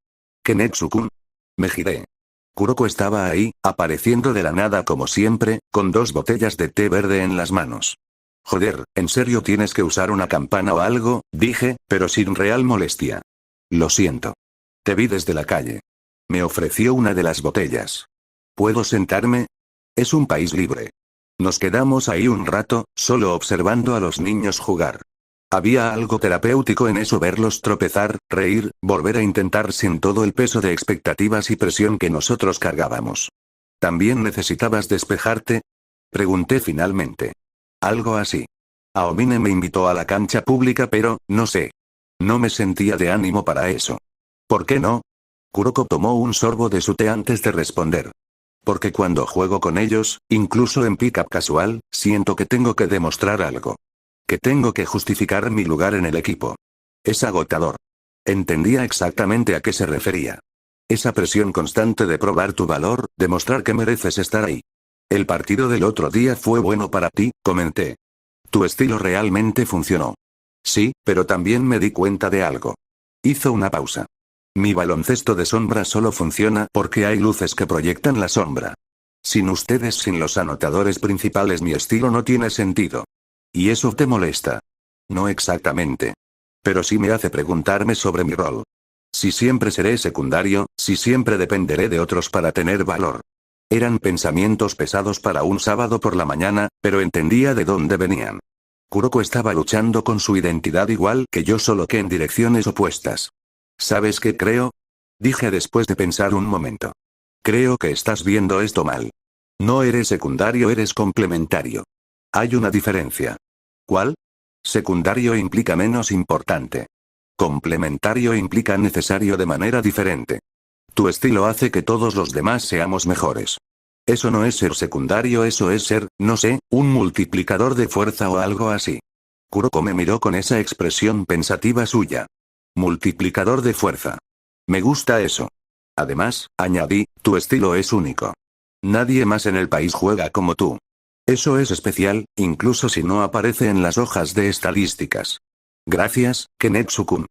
Kenetsu-kun. Me giré. Kuroko estaba ahí, apareciendo de la nada como siempre, con 2 botellas de té verde en las manos. Joder, ¿en serio tienes que usar una campana o algo?, dije, pero sin real molestia. Lo siento. Te vi desde la calle. Me ofreció una de las botellas. ¿Puedo sentarme? Es un país libre. Nos quedamos ahí un rato, solo observando a los niños jugar. Había algo terapéutico en eso: verlos tropezar, reír, volver a intentar sin todo el peso de expectativas y presión que nosotros cargábamos. ¿También necesitabas despejarte?, pregunté finalmente. Algo así. Aomine me invitó a la cancha pública, pero, no sé. No me sentía de ánimo para eso. ¿Por qué no? Kuroko tomó un sorbo de su té antes de responder. Porque cuando juego con ellos, incluso en pick-up casual, siento que tengo que demostrar algo. Que tengo que justificar mi lugar en el equipo. Es agotador. Entendía exactamente a qué se refería. Esa presión constante de probar tu valor, demostrar que mereces estar ahí. El partido del otro día fue bueno para ti, comenté. Tu estilo realmente funcionó. Sí, pero también me di cuenta de algo. Hizo una pausa. Mi baloncesto de sombra solo funciona porque hay luces que proyectan la sombra. Sin los anotadores principales mi estilo no tiene sentido. ¿Y eso te molesta? No exactamente. Pero sí me hace preguntarme sobre mi rol. Si siempre seré secundario, si siempre dependeré de otros para tener valor. Eran pensamientos pesados para un sábado por la mañana, pero entendía de dónde venían. Kuroko estaba luchando con su identidad igual que yo, solo que en direcciones opuestas. ¿Sabes qué creo? Dije después de pensar un momento. Creo que estás viendo esto mal. No eres secundario, eres complementario. Hay una diferencia. ¿Cuál? Secundario implica menos importante. Complementario implica necesario de manera diferente. Tu estilo hace que todos los demás seamos mejores. Eso no es ser secundario, eso es ser, no sé, un multiplicador de fuerza o algo así. Kuroko me miró con esa expresión pensativa suya. Multiplicador de fuerza. Me gusta eso. Además, añadí, tu estilo es único. Nadie más en el país juega como tú. Eso es especial, incluso si no aparece en las hojas de estadísticas. Gracias, Kenetsu-kun.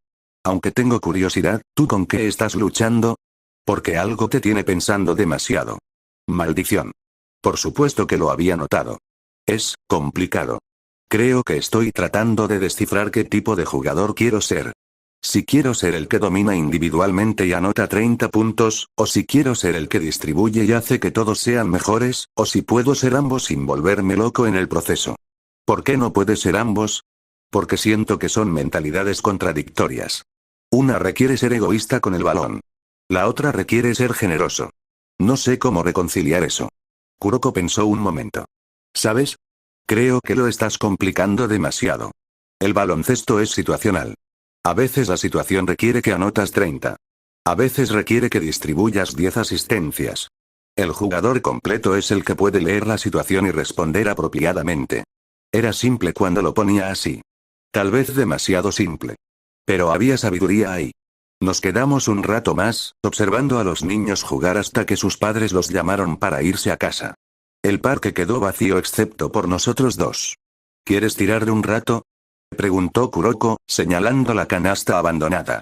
Aunque tengo curiosidad, ¿tú con qué estás luchando? Porque algo te tiene pensando demasiado. Maldición. Por supuesto que lo había notado. Es complicado. Creo que estoy tratando de descifrar qué tipo de jugador quiero ser. Si quiero ser el que domina individualmente y anota 30 puntos, o si quiero ser el que distribuye y hace que todos sean mejores, o si puedo ser ambos sin volverme loco en el proceso. ¿Por qué no puede ser ambos? Porque siento que son mentalidades contradictorias. Una requiere ser egoísta con el balón. La otra requiere ser generoso. No sé cómo reconciliar eso. Kuroko pensó un momento. ¿Sabes? Creo que lo estás complicando demasiado. El baloncesto es situacional. A veces la situación requiere que anotas 30. A veces requiere que distribuyas 10 asistencias. El jugador completo es el que puede leer la situación y responder apropiadamente. Era simple cuando lo ponía así. Tal vez demasiado simple. Pero había sabiduría ahí. Nos quedamos un rato más, observando a los niños jugar hasta que sus padres los llamaron para irse a casa. El parque quedó vacío excepto por nosotros dos. ¿Quieres tirar de un rato? Preguntó Kuroko, señalando la canasta abandonada.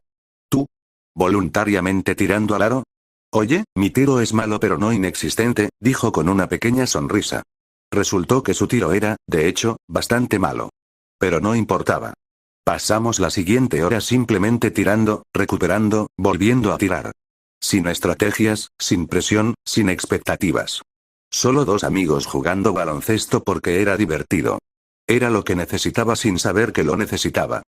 ¿Tú? ¿Voluntariamente tirando al aro? Oye, mi tiro es malo pero no inexistente, dijo con una pequeña sonrisa. Resultó que su tiro era, de hecho, bastante malo. Pero no importaba. Pasamos la siguiente hora simplemente tirando, recuperando, volviendo a tirar. Sin estrategias, sin presión, sin expectativas. Solo dos amigos jugando baloncesto porque era divertido. Era lo que necesitaba sin saber que lo necesitaba.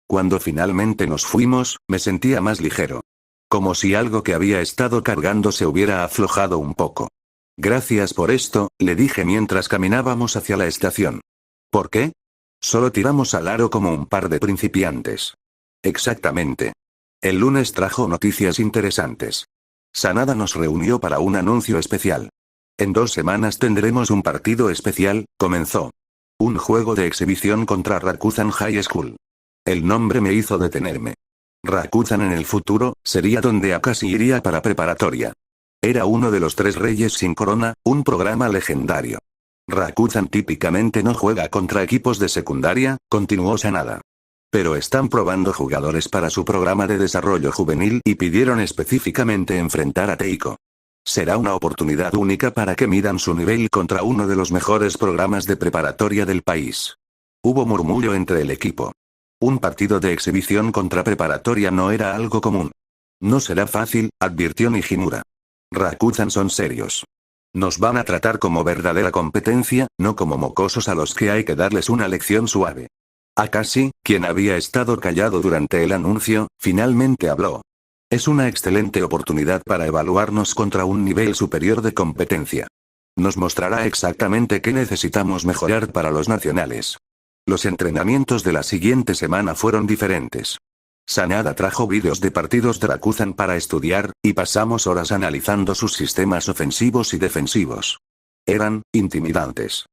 Cuando finalmente nos fuimos, me sentía más ligero. Como si algo que había estado cargando se hubiera aflojado un poco. Gracias por esto, le dije mientras caminábamos hacia la estación. ¿Por qué? Solo tiramos al aro como un par de principiantes. Exactamente. El lunes trajo noticias interesantes. Sanada nos reunió para un anuncio especial. En 2 semanas tendremos un partido especial, comenzó. Un juego de exhibición contra Rakuzan High School. El nombre me hizo detenerme. Rakuzan en el futuro, sería donde Akashi iría para preparatoria. Era uno de los 3 reyes sin corona, un programa legendario. Rakuzan típicamente no juega contra equipos de secundaria, continuó Sanada. Pero están probando jugadores para su programa de desarrollo juvenil y pidieron específicamente enfrentar a Teiko. Será una oportunidad única para que midan su nivel contra uno de los mejores programas de preparatoria del país. Hubo murmullo entre el equipo. Un partido de exhibición contra preparatoria no era algo común. No será fácil, advirtió Nijimura. Rakuzan son serios. Nos van a tratar como verdadera competencia, no como mocosos a los que hay que darles una lección suave. Akashi, quien había estado callado durante el anuncio, finalmente habló. Es una excelente oportunidad para evaluarnos contra un nivel superior de competencia. Nos mostrará exactamente qué necesitamos mejorar para los nacionales. Los entrenamientos de la siguiente semana fueron diferentes. Sanada trajo vídeos de partidos de Rakuzan para estudiar, y pasamos horas analizando sus sistemas ofensivos y defensivos. Eran intimidantes.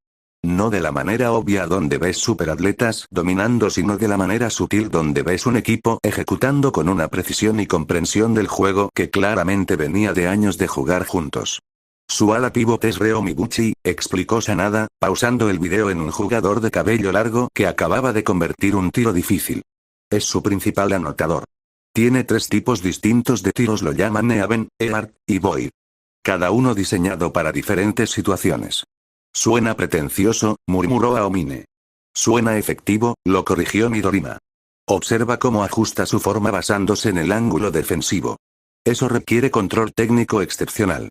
No de la manera obvia donde ves superatletas dominando, sino de la manera sutil donde ves un equipo ejecutando con una precisión y comprensión del juego que claramente venía de años de jugar juntos. Su ala pívot es Reo Mibuchi, explicó Sanada, pausando el video en un jugador de cabello largo que acababa de convertir un tiro difícil. Es su principal anotador. Tiene 3 tipos distintos de tiros, lo llaman Eaven, Eart y Void. Cada uno diseñado para diferentes situaciones. Suena pretencioso, murmuró Aomine. Suena efectivo, lo corrigió Midorima. Observa cómo ajusta su forma basándose en el ángulo defensivo. Eso requiere control técnico excepcional.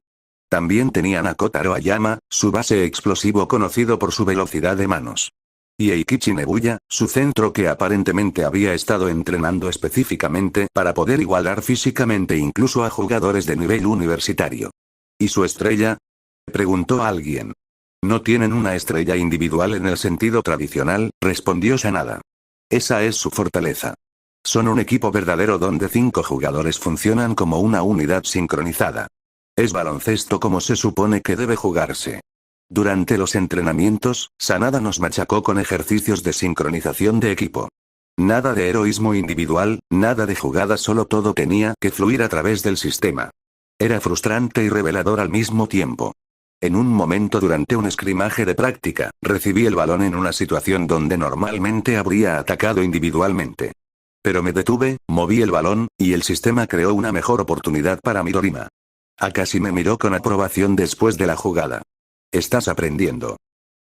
También tenían a Kotaro Ayama, su base explosivo conocido por su velocidad de manos. Y Eikichi Nebuya, su centro que aparentemente había estado entrenando específicamente para poder igualar físicamente incluso a jugadores de nivel universitario. ¿Y su estrella? Preguntó alguien. No tienen una estrella individual en el sentido tradicional, respondió Sanada. Esa es su fortaleza. Son un equipo verdadero donde 5 jugadores funcionan como una unidad sincronizada. Es baloncesto como se supone que debe jugarse. Durante los entrenamientos, Sanada nos machacó con ejercicios de sincronización de equipo. Nada de heroísmo individual, nada de jugadas, solo todo tenía que fluir a través del sistema. Era frustrante y revelador al mismo tiempo. En un momento durante un escrimaje de práctica, recibí el balón en una situación donde normalmente habría atacado individualmente. Pero me detuve, moví el balón, y el sistema creó una mejor oportunidad para Midorima. Akashi me miró con aprobación después de la jugada. Estás aprendiendo.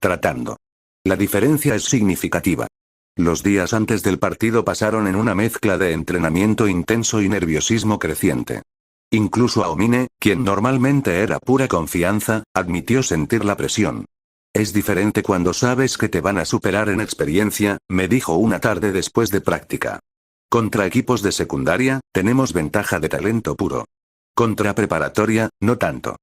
Tratando. La diferencia es significativa. Los días antes del partido pasaron en una mezcla de entrenamiento intenso y nerviosismo creciente. Incluso Aomine, quien normalmente era pura confianza, admitió sentir la presión. Es diferente cuando sabes que te van a superar en experiencia, me dijo una tarde después de práctica. Contra equipos de secundaria, tenemos ventaja de talento puro. Contra preparatoria, no tanto.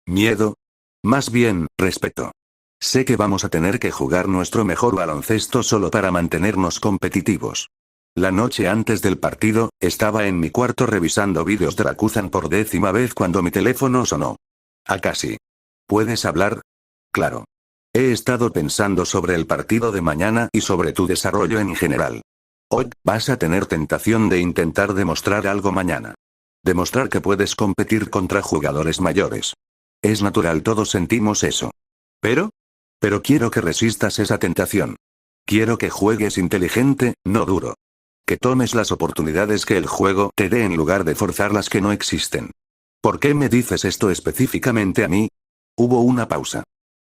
¿Miedo? Más bien, respeto. Sé que vamos a tener que jugar nuestro mejor baloncesto solo para mantenernos competitivos. La noche antes del partido, estaba en mi cuarto revisando vídeos de Rakuzan por 10ª vez cuando mi teléfono sonó. Akashi. ¿Puedes hablar? Claro. He estado pensando sobre el partido de mañana y sobre tu desarrollo en general. Hoy, vas a tener tentación de intentar demostrar algo mañana. Demostrar que puedes competir contra jugadores mayores. Es natural, todos sentimos eso. Pero quiero que resistas esa tentación. Quiero que juegues inteligente, no duro. Que tomes las oportunidades que el juego te dé en lugar de forzar las que no existen. ¿Por qué me dices esto específicamente a mí? Hubo una pausa.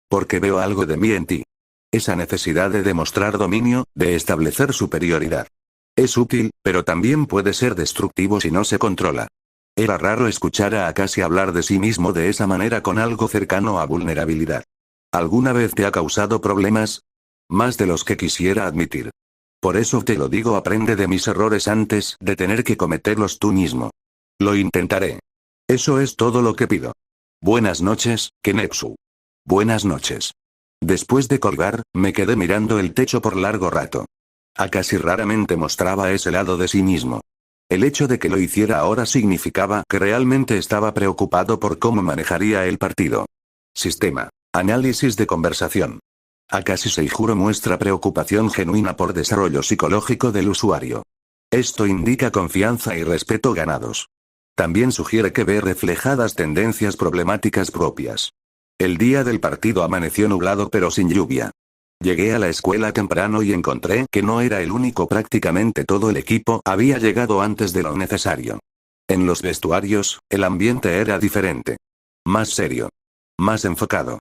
Porque veo algo de mí en ti. Esa necesidad de demostrar dominio, de establecer superioridad. Es útil, pero también puede ser destructivo si no se controla. Era raro escuchar a Akashi hablar de sí mismo de esa manera con algo cercano a vulnerabilidad. ¿Alguna vez te ha causado problemas? Más de los que quisiera admitir. Por eso te lo digo, aprende de mis errores antes de tener que cometerlos tú mismo. Lo intentaré. Eso es todo lo que pido. Buenas noches, Kenetsu. Buenas noches. Después de colgar, me quedé mirando el techo por largo rato. Akashi raramente mostraba ese lado de sí mismo. El hecho de que lo hiciera ahora significaba que realmente estaba preocupado por cómo manejaría el partido. Sistema. Análisis de conversación. Akashi Seijuro muestra preocupación genuina por desarrollo psicológico del usuario. Esto indica confianza y respeto ganados. También sugiere que ve reflejadas tendencias problemáticas propias. El día del partido amaneció nublado pero sin lluvia. Llegué a la escuela temprano y encontré que no era el único, prácticamente todo el equipo había llegado antes de lo necesario. En los vestuarios, el ambiente era diferente. Más serio. Más enfocado.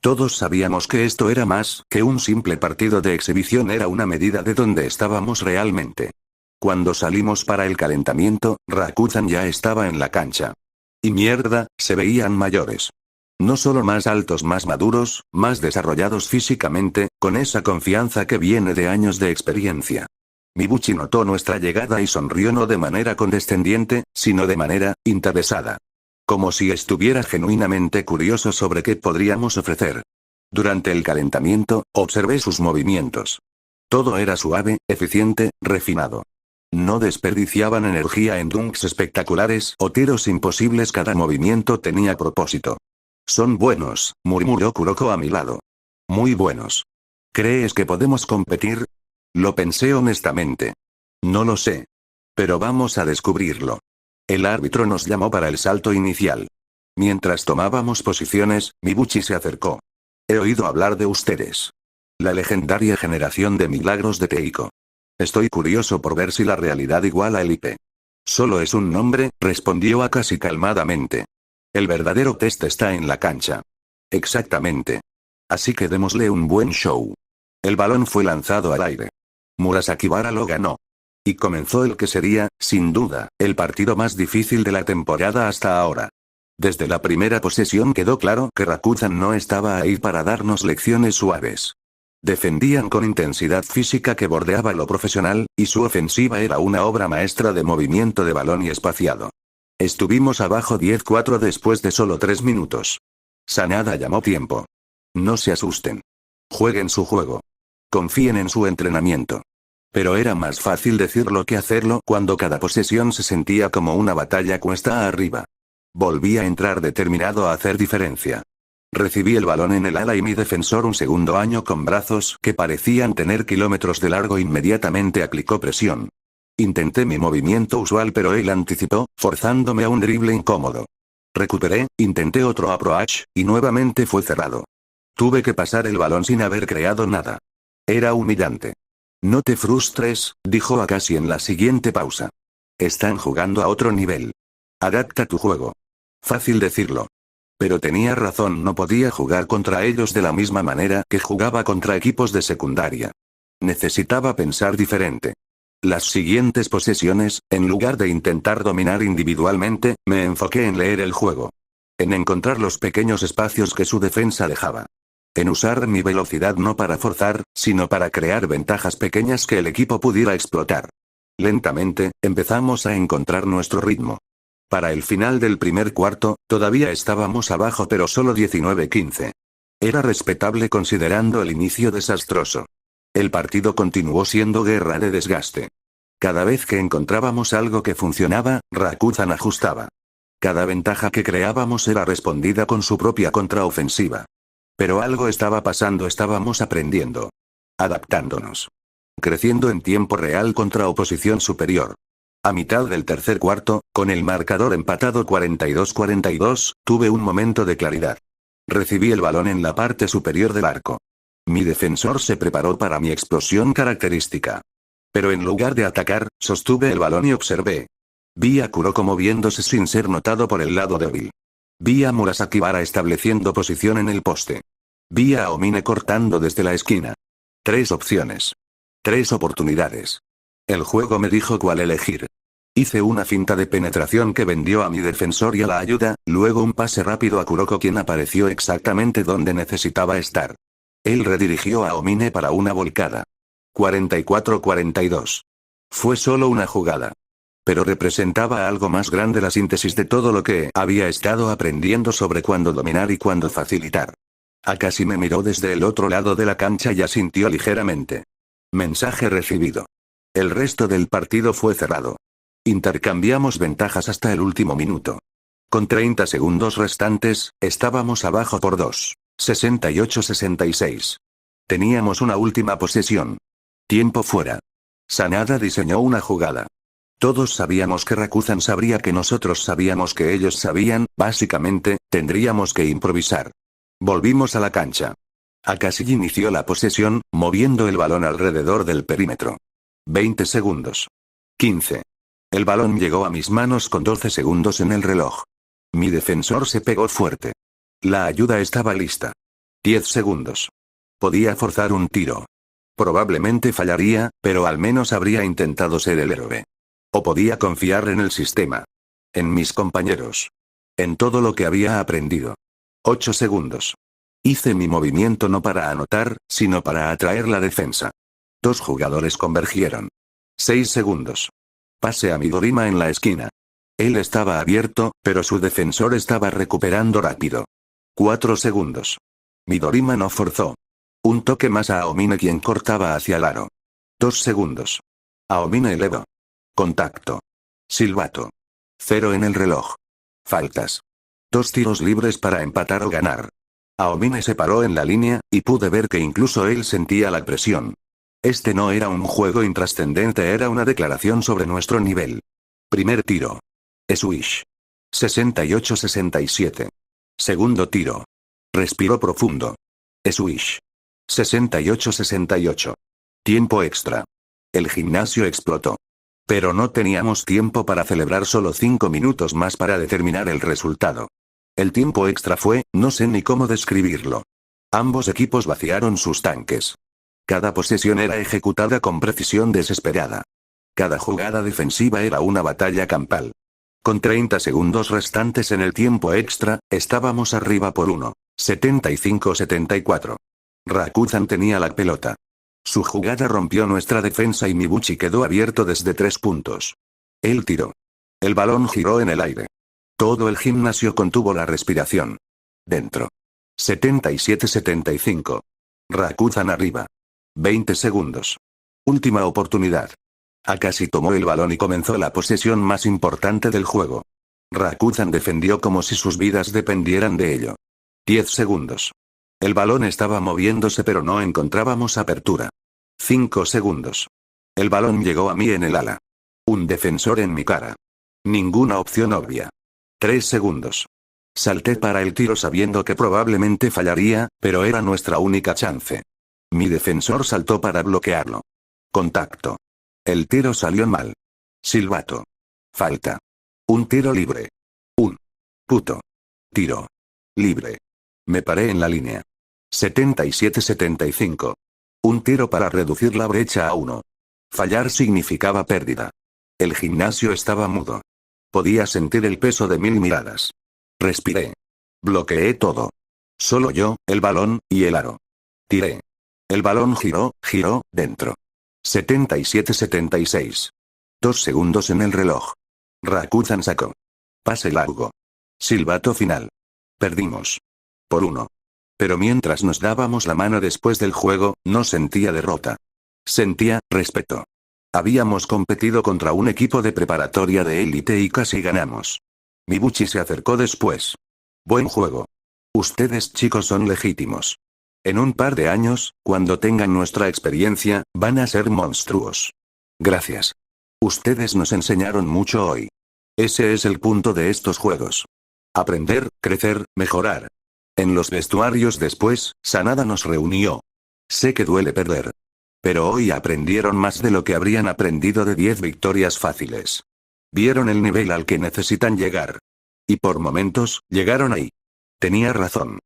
Todos sabíamos que esto era más que un simple partido de exhibición, era una medida de dónde estábamos realmente. Cuando salimos para el calentamiento, Rakuzan ya estaba en la cancha. Y mierda, se veían mayores. No solo más altos, más maduros, más desarrollados físicamente, con esa confianza que viene de años de experiencia. Mibuchi notó nuestra llegada y sonrió, no de manera condescendiente, sino de manera interesada. Como si estuviera genuinamente curioso sobre qué podríamos ofrecer. Durante el calentamiento, observé sus movimientos. Todo era suave, eficiente, refinado. No desperdiciaban energía en dunks espectaculares o tiros imposibles, cada movimiento tenía propósito. Son buenos, murmuró Kuroko a mi lado. Muy buenos. ¿Crees que podemos competir? Lo pensé honestamente. No lo sé. Pero vamos a descubrirlo. El árbitro nos llamó para el salto inicial. Mientras tomábamos posiciones, Mibuchi se acercó. He oído hablar de ustedes. La legendaria generación de milagros de Teiko. Estoy curioso por ver si la realidad iguala el IP. Solo es un nombre, respondió Akashi calmadamente. El verdadero test está en la cancha. Exactamente. Así que démosle un buen show. El balón fue lanzado al aire. Murasakibara lo ganó. Y comenzó el que sería, sin duda, el partido más difícil de la temporada hasta ahora. Desde la primera posesión quedó claro que Rakuzan no estaba ahí para darnos lecciones suaves. Defendían con intensidad física que bordeaba lo profesional, y su ofensiva era una obra maestra de movimiento de balón y espaciado. Estuvimos abajo 10-4 después de solo 3 minutos. Sanada llamó tiempo. No se asusten. Jueguen su juego. Confíen en su entrenamiento. Pero era más fácil decirlo que hacerlo cuando cada posesión se sentía como una batalla cuesta arriba. Volví a entrar determinado a hacer diferencia. Recibí el balón en el ala y mi defensor un segundo año con brazos que parecían tener kilómetros de largo inmediatamente aplicó presión. Intenté mi movimiento usual pero él anticipó, forzándome a un drible incómodo. Recuperé, intenté otro approach, y nuevamente fue cerrado. Tuve que pasar el balón sin haber creado nada. Era humillante. No te frustres, dijo Akashi en la siguiente pausa. Están jugando a otro nivel. Adapta tu juego. Fácil decirlo. Pero tenía razón, no podía jugar contra ellos de la misma manera que jugaba contra equipos de secundaria. Necesitaba pensar diferente. Las siguientes posesiones, en lugar de intentar dominar individualmente, me enfoqué en leer el juego. En encontrar los pequeños espacios que su defensa dejaba. En usar mi velocidad no para forzar, sino para crear ventajas pequeñas que el equipo pudiera explotar. Lentamente, empezamos a encontrar nuestro ritmo. Para el final del primer cuarto, todavía estábamos abajo pero solo 19-15. Era respetable considerando el inicio desastroso. El partido continuó siendo guerra de desgaste. Cada vez que encontrábamos algo que funcionaba, Rakuzan ajustaba. Cada ventaja que creábamos era respondida con su propia contraofensiva. Pero algo estaba pasando, estábamos aprendiendo. Adaptándonos. Creciendo en tiempo real contra oposición superior. A mitad del tercer cuarto, con el marcador empatado 42-42, tuve un momento de claridad. Recibí el balón en la parte superior del arco. Mi defensor se preparó para mi explosión característica. Pero en lugar de atacar, sostuve el balón y observé. Vi a Kuroko moviéndose sin ser notado por el lado débil. Vi a Murasakibara estableciendo posición en el poste. Vi a Omine cortando desde la esquina. 3 opciones. 3 oportunidades. El juego me dijo cuál elegir. Hice una finta de penetración que vendió a mi defensor y a la ayuda, luego un pase rápido a Kuroko quien apareció exactamente donde necesitaba estar. Él redirigió a Omine para una volcada. 44-42. Fue solo una jugada. Pero representaba algo más grande, la síntesis de todo lo que había estado aprendiendo sobre cuándo dominar y cuándo facilitar. Akashi me miró desde el otro lado de la cancha y asintió ligeramente. Mensaje recibido. El resto del partido fue cerrado. Intercambiamos ventajas hasta el último minuto. Con 30 segundos restantes, estábamos abajo por 2. 68-66. Teníamos una última posesión. Tiempo fuera. Sanada diseñó una jugada. Todos sabíamos que Rakuzan sabría que nosotros sabíamos que ellos sabían, básicamente, tendríamos que improvisar. Volvimos a la cancha. Akashi inició la posesión, moviendo el balón alrededor del perímetro. 20 segundos. 15. El balón llegó a mis manos con 12 segundos en el reloj. Mi defensor se pegó fuerte. La ayuda estaba lista. 10 segundos. Podía forzar un tiro. Probablemente fallaría, pero al menos habría intentado ser el héroe. O podía confiar en el sistema. En mis compañeros. En todo lo que había aprendido. 8 segundos. Hice mi movimiento no para anotar, sino para atraer la defensa. 2 jugadores convergieron. 6 segundos. Pase a Midorima en la esquina. Él estaba abierto, pero su defensor estaba recuperando rápido. 4 segundos. Midorima no forzó. Un toque más a Aomine quien cortaba hacia el aro. 2 segundos. Aomine elevó. Contacto. Silbato. 0 en el reloj. Faltas. 2 tiros libres para empatar o ganar. Aomine se paró en la línea, y pude ver que incluso él sentía la presión. Este no era un juego intrascendente, era una declaración sobre nuestro nivel. Primer tiro. Swish. 68-67. Segundo tiro. Respiró profundo. Swish. 68-68. Tiempo extra. El gimnasio explotó. Pero no teníamos tiempo para celebrar, solo 5 minutos más para determinar el resultado. El tiempo extra fue, no sé ni cómo describirlo. Ambos equipos vaciaron sus tanques. Cada posesión era ejecutada con precisión desesperada. Cada jugada defensiva era una batalla campal. Con 30 segundos restantes en el tiempo extra, estábamos arriba por 1. 75-74. Rakuzan tenía la pelota. Su jugada rompió nuestra defensa y Mibuchi quedó abierto desde 3 puntos. Él tiró. El balón giró en el aire. Todo el gimnasio contuvo la respiración. Dentro. 77-75. Rakuzan arriba. 20 segundos. Última oportunidad. Akashi tomó el balón y comenzó la posesión más importante del juego. Rakuzan defendió como si sus vidas dependieran de ello. 10 segundos. El balón estaba moviéndose pero no encontrábamos apertura. 5 segundos. El balón llegó a mí en el ala. Un defensor en mi cara. Ninguna opción obvia. 3 segundos. Salté para el tiro sabiendo que probablemente fallaría, pero era nuestra única chance. Mi defensor saltó para bloquearlo. Contacto. El tiro salió mal. Silbato. Falta. Un tiro libre. Un puto tiro libre. Me paré en la línea. 77-75. Un tiro para reducir la brecha a 1. Fallar significaba pérdida. El gimnasio estaba mudo. Podía sentir el peso de 1000 miradas. Respiré. Bloqueé todo. Solo yo, el balón, y el aro. Tiré. El balón giró, dentro. 77-76. 2 segundos en el reloj. Rakuzan sacó. Pase largo. Silbato final. Perdimos. Por 1. Pero mientras nos dábamos la mano después del juego, no sentía derrota. Sentía respeto. Habíamos competido contra un equipo de preparatoria de élite y casi ganamos. Mibuchi se acercó después. Buen juego. Ustedes chicos son legítimos. En un par de años, cuando tengan nuestra experiencia, van a ser monstruos. Gracias. Ustedes nos enseñaron mucho hoy. Ese es el punto de estos juegos. Aprender, crecer, mejorar. En los vestuarios después, Sanada nos reunió. Sé que duele perder. Pero hoy aprendieron más de lo que habrían aprendido de 10 victorias fáciles. Vieron el nivel al que necesitan llegar. Y por momentos, llegaron ahí. Tenía razón.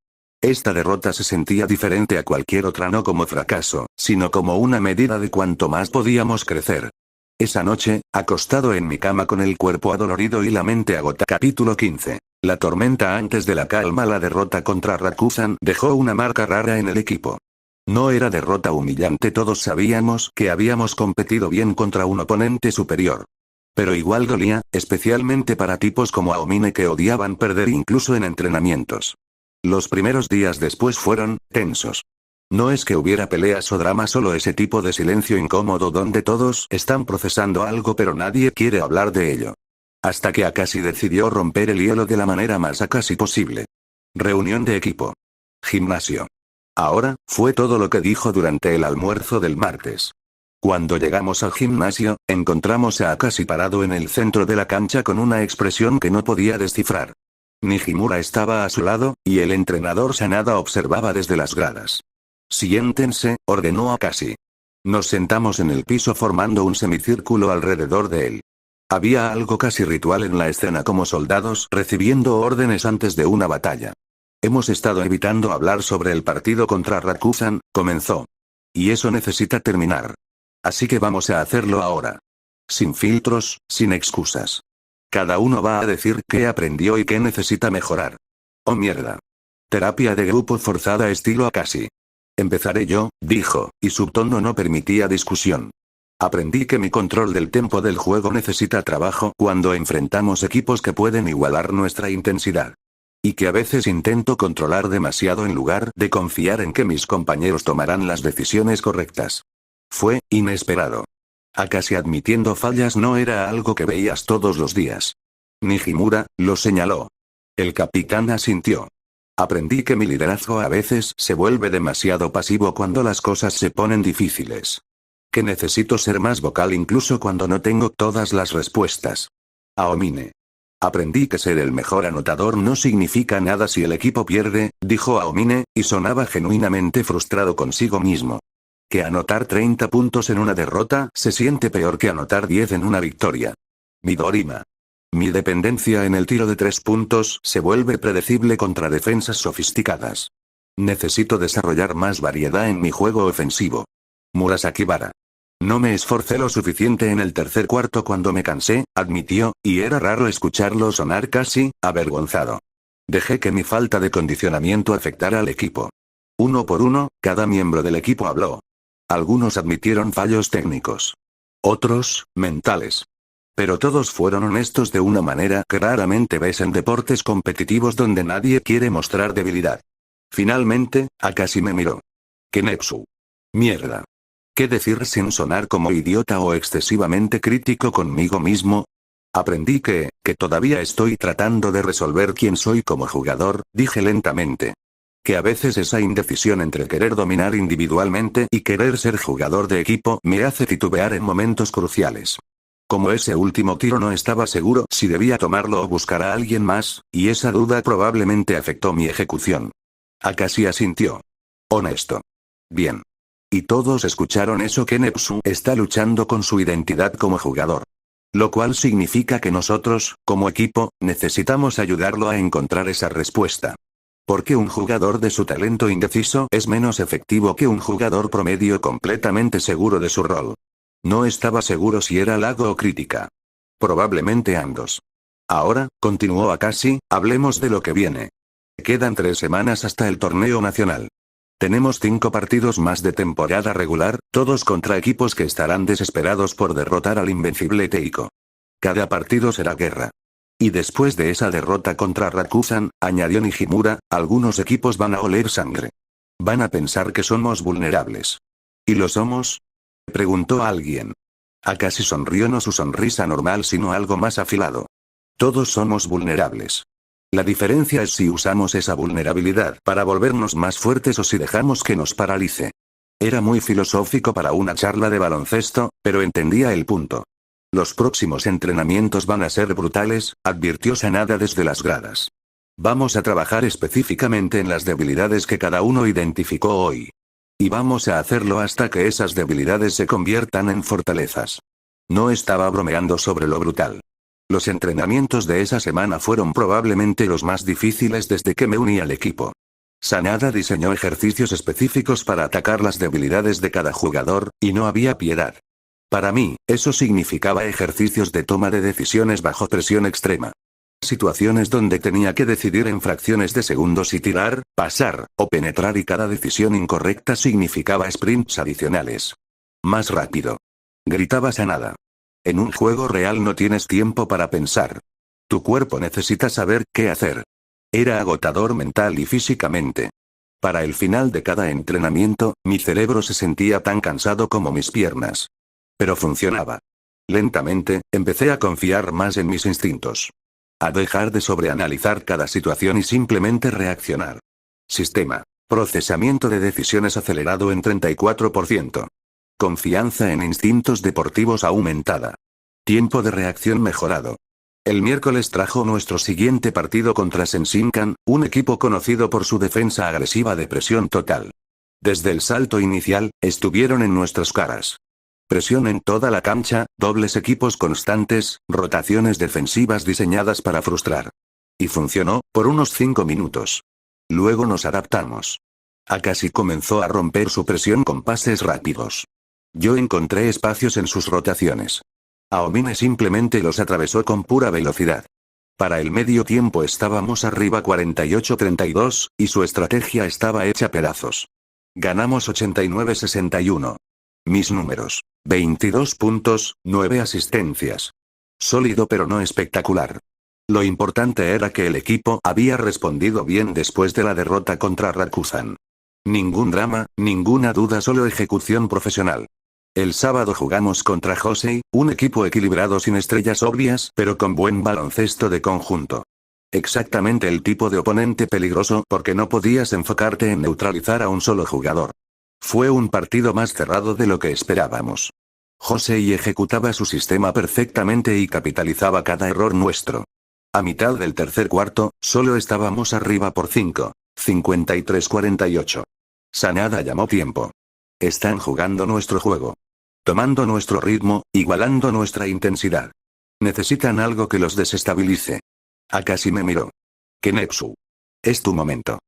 Esta derrota se sentía diferente a cualquier otra, no como fracaso, sino como una medida de cuánto más podíamos crecer. Esa noche, acostado en mi cama con el cuerpo adolorido y la mente agotada. Capítulo 15. La tormenta antes de la calma. La derrota contra Rakuzan dejó una marca rara en el equipo. No era derrota humillante, todos sabíamos que habíamos competido bien contra un oponente superior. Pero igual dolía, especialmente para tipos como Aomine que odiaban perder incluso en entrenamientos. Los primeros días después fueron tensos. No es que hubiera peleas o drama, solo ese tipo de silencio incómodo donde todos están procesando algo pero nadie quiere hablar de ello. Hasta que Akashi decidió romper el hielo de la manera más Akashi posible. Reunión de equipo. Gimnasio. Ahora, fue todo lo que dijo durante el almuerzo del martes. Cuando llegamos al gimnasio, encontramos a Akashi parado en el centro de la cancha con una expresión que no podía descifrar. Nijimura estaba a su lado, y el entrenador Sanada observaba desde las gradas. Siéntense, ordenó Akashi. Nos sentamos en el piso formando un semicírculo alrededor de él. Había algo casi ritual en la escena, como soldados recibiendo órdenes antes de una batalla. Hemos estado evitando hablar sobre el partido contra Rakuzan, comenzó. Y eso necesita terminar. Así que vamos a hacerlo ahora. Sin filtros, sin excusas. Cada uno va a decir qué aprendió y qué necesita mejorar. Oh mierda. Terapia de grupo forzada estilo Akashi. Empezaré yo, dijo, y su tono no permitía discusión. Aprendí que mi control del tempo del juego necesita trabajo cuando enfrentamos equipos que pueden igualar nuestra intensidad. Y que a veces intento controlar demasiado en lugar de confiar en que mis compañeros tomarán las decisiones correctas. Fue inesperado. Akashi admitiendo fallas no era algo que veías todos los días. Nijimura lo señaló. El capitán asintió. Aprendí que mi liderazgo a veces se vuelve demasiado pasivo cuando las cosas se ponen difíciles. Que necesito ser más vocal incluso cuando no tengo todas las respuestas. Aomine. Aprendí que ser el mejor anotador no significa nada si el equipo pierde, dijo Aomine, y sonaba genuinamente frustrado consigo mismo. Que anotar 30 puntos en una derrota se siente peor que anotar 10 en una victoria. Midorima. Mi dependencia en el tiro de 3 puntos se vuelve predecible contra defensas sofisticadas. Necesito desarrollar más variedad en mi juego ofensivo. Murasakibara. No me esforcé lo suficiente en el tercer cuarto cuando me cansé, admitió, y era raro escucharlo sonar casi avergonzado. Dejé que mi falta de condicionamiento afectara al equipo. Uno por uno, cada miembro del equipo habló. Algunos admitieron fallos técnicos. Otros, mentales. Pero todos fueron honestos de una manera que raramente ves en deportes competitivos donde nadie quiere mostrar debilidad. Finalmente, Akashi me miró. Kenetsu. Mierda. ¿Qué decir sin sonar como idiota o excesivamente crítico conmigo mismo? Aprendí que todavía estoy tratando de resolver quién soy como jugador, dije lentamente. Que a veces esa indecisión entre querer dominar individualmente y querer ser jugador de equipo me hace titubear en momentos cruciales. Como ese último tiro no estaba seguro si debía tomarlo o buscar a alguien más, y esa duda probablemente afectó mi ejecución. Akashi asintió. Honesto. Bien. Y todos escucharon eso. Kenetsu está luchando con su identidad como jugador. Lo cual significa que nosotros, como equipo, necesitamos ayudarlo a encontrar esa respuesta. Porque un jugador de su talento indeciso es menos efectivo que un jugador promedio completamente seguro de su rol. No estaba seguro si era halago o crítica. Probablemente ambos. Ahora, continuó Akashi, hablemos de lo que viene. Quedan 3 semanas hasta el torneo nacional. Tenemos 5 partidos más de temporada regular, todos contra equipos que estarán desesperados por derrotar al invencible Teiko. Cada partido será guerra. Y después de esa derrota contra Rakusan, añadió Nijimura, algunos equipos van a oler sangre. Van a pensar que somos vulnerables. ¿Y lo somos? Preguntó alguien. Akashi sonrió, no su sonrisa normal sino algo más afilado. Todos somos vulnerables. La diferencia es si usamos esa vulnerabilidad para volvernos más fuertes o si dejamos que nos paralice. Era muy filosófico para una charla de baloncesto, pero entendía el punto. Los próximos entrenamientos van a ser brutales, advirtió Sanada desde las gradas. Vamos a trabajar específicamente en las debilidades que cada uno identificó hoy. Y vamos a hacerlo hasta que esas debilidades se conviertan en fortalezas. No estaba bromeando sobre lo brutal. Los entrenamientos de esa semana fueron probablemente los más difíciles desde que me uní al equipo. Sanada diseñó ejercicios específicos para atacar las debilidades de cada jugador, y no había piedad. Para mí, eso significaba ejercicios de toma de decisiones bajo presión extrema. Situaciones donde tenía que decidir en fracciones de segundos si tirar, pasar, o penetrar y cada decisión incorrecta significaba sprints adicionales. Más rápido. Gritaba Sanada. En un juego real no tienes tiempo para pensar. Tu cuerpo necesita saber qué hacer. Era agotador mental y físicamente. Para el final de cada entrenamiento, mi cerebro se sentía tan cansado como mis piernas. Pero funcionaba. Lentamente, empecé a confiar más en mis instintos. A dejar de sobreanalizar cada situación y simplemente reaccionar. Sistema. Procesamiento de decisiones acelerado en 34%. Confianza en instintos deportivos aumentada. Tiempo de reacción mejorado. El miércoles trajo nuestro siguiente partido contra Senshinkan, un equipo conocido por su defensa agresiva de presión total. Desde el salto inicial, estuvieron en nuestras caras. Presión en toda la cancha, dobles equipos constantes, rotaciones defensivas diseñadas para frustrar. Y funcionó, por unos 5 minutos. Luego nos adaptamos. Akashi comenzó a romper su presión con pases rápidos. Yo encontré espacios en sus rotaciones. Aomine simplemente los atravesó con pura velocidad. Para el medio tiempo estábamos arriba 48-32, y su estrategia estaba hecha pedazos. Ganamos 89-61. Mis números. 22 puntos, 9 asistencias. Sólido pero no espectacular. Lo importante era que el equipo había respondido bien después de la derrota contra Rakusan. Ningún drama, ninguna duda, solo ejecución profesional. El sábado jugamos contra Josei, un equipo equilibrado sin estrellas obvias, pero con buen baloncesto de conjunto. Exactamente el tipo de oponente peligroso porque no podías enfocarte en neutralizar a un solo jugador. Fue un partido más cerrado de lo que esperábamos. Josei ejecutaba su sistema perfectamente y capitalizaba cada error nuestro. A mitad del tercer cuarto, solo estábamos arriba por 5, 53-48. Sanada llamó tiempo. Están jugando nuestro juego. Tomando nuestro ritmo, igualando nuestra intensidad. Necesitan algo que los desestabilice. Akashi me miró. Kenetsu. Es tu momento.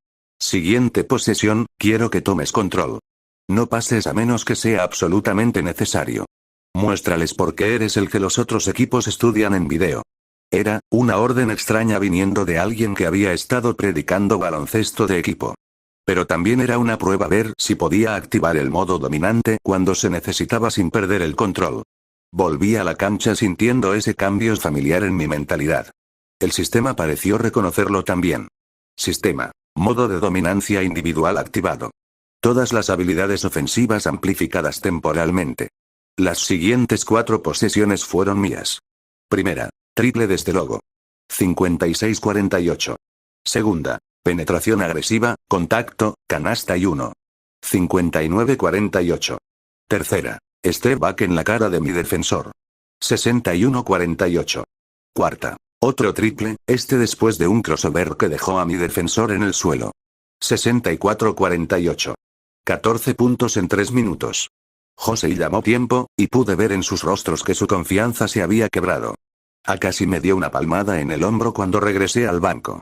Siguiente posesión, quiero que tomes control. No pases a menos que sea absolutamente necesario. Muéstrales por qué eres el que los otros equipos estudian en video. Era una orden extraña viniendo de alguien que había estado predicando baloncesto de equipo. Pero también era una prueba ver si podía activar el modo dominante cuando se necesitaba sin perder el control. Volví a la cancha sintiendo ese cambio familiar en mi mentalidad. El sistema pareció reconocerlo también. Sistema. Modo de dominancia individual activado. Todas las habilidades ofensivas amplificadas temporalmente. Las siguientes 4 posesiones fueron mías. Primera. Triple desde logo. 56-48. Segunda. Penetración agresiva, contacto, canasta y 1. 59-48. Tercera. Step back en la cara de mi defensor. 61-48. Cuarta. Otro triple, después de un crossover que dejó a mi defensor en el suelo. 64-48. 14 puntos en 3 minutos. Josei llamó tiempo, y pude ver en sus rostros que su confianza se había quebrado. Akashi me dio una palmada en el hombro cuando regresé al banco.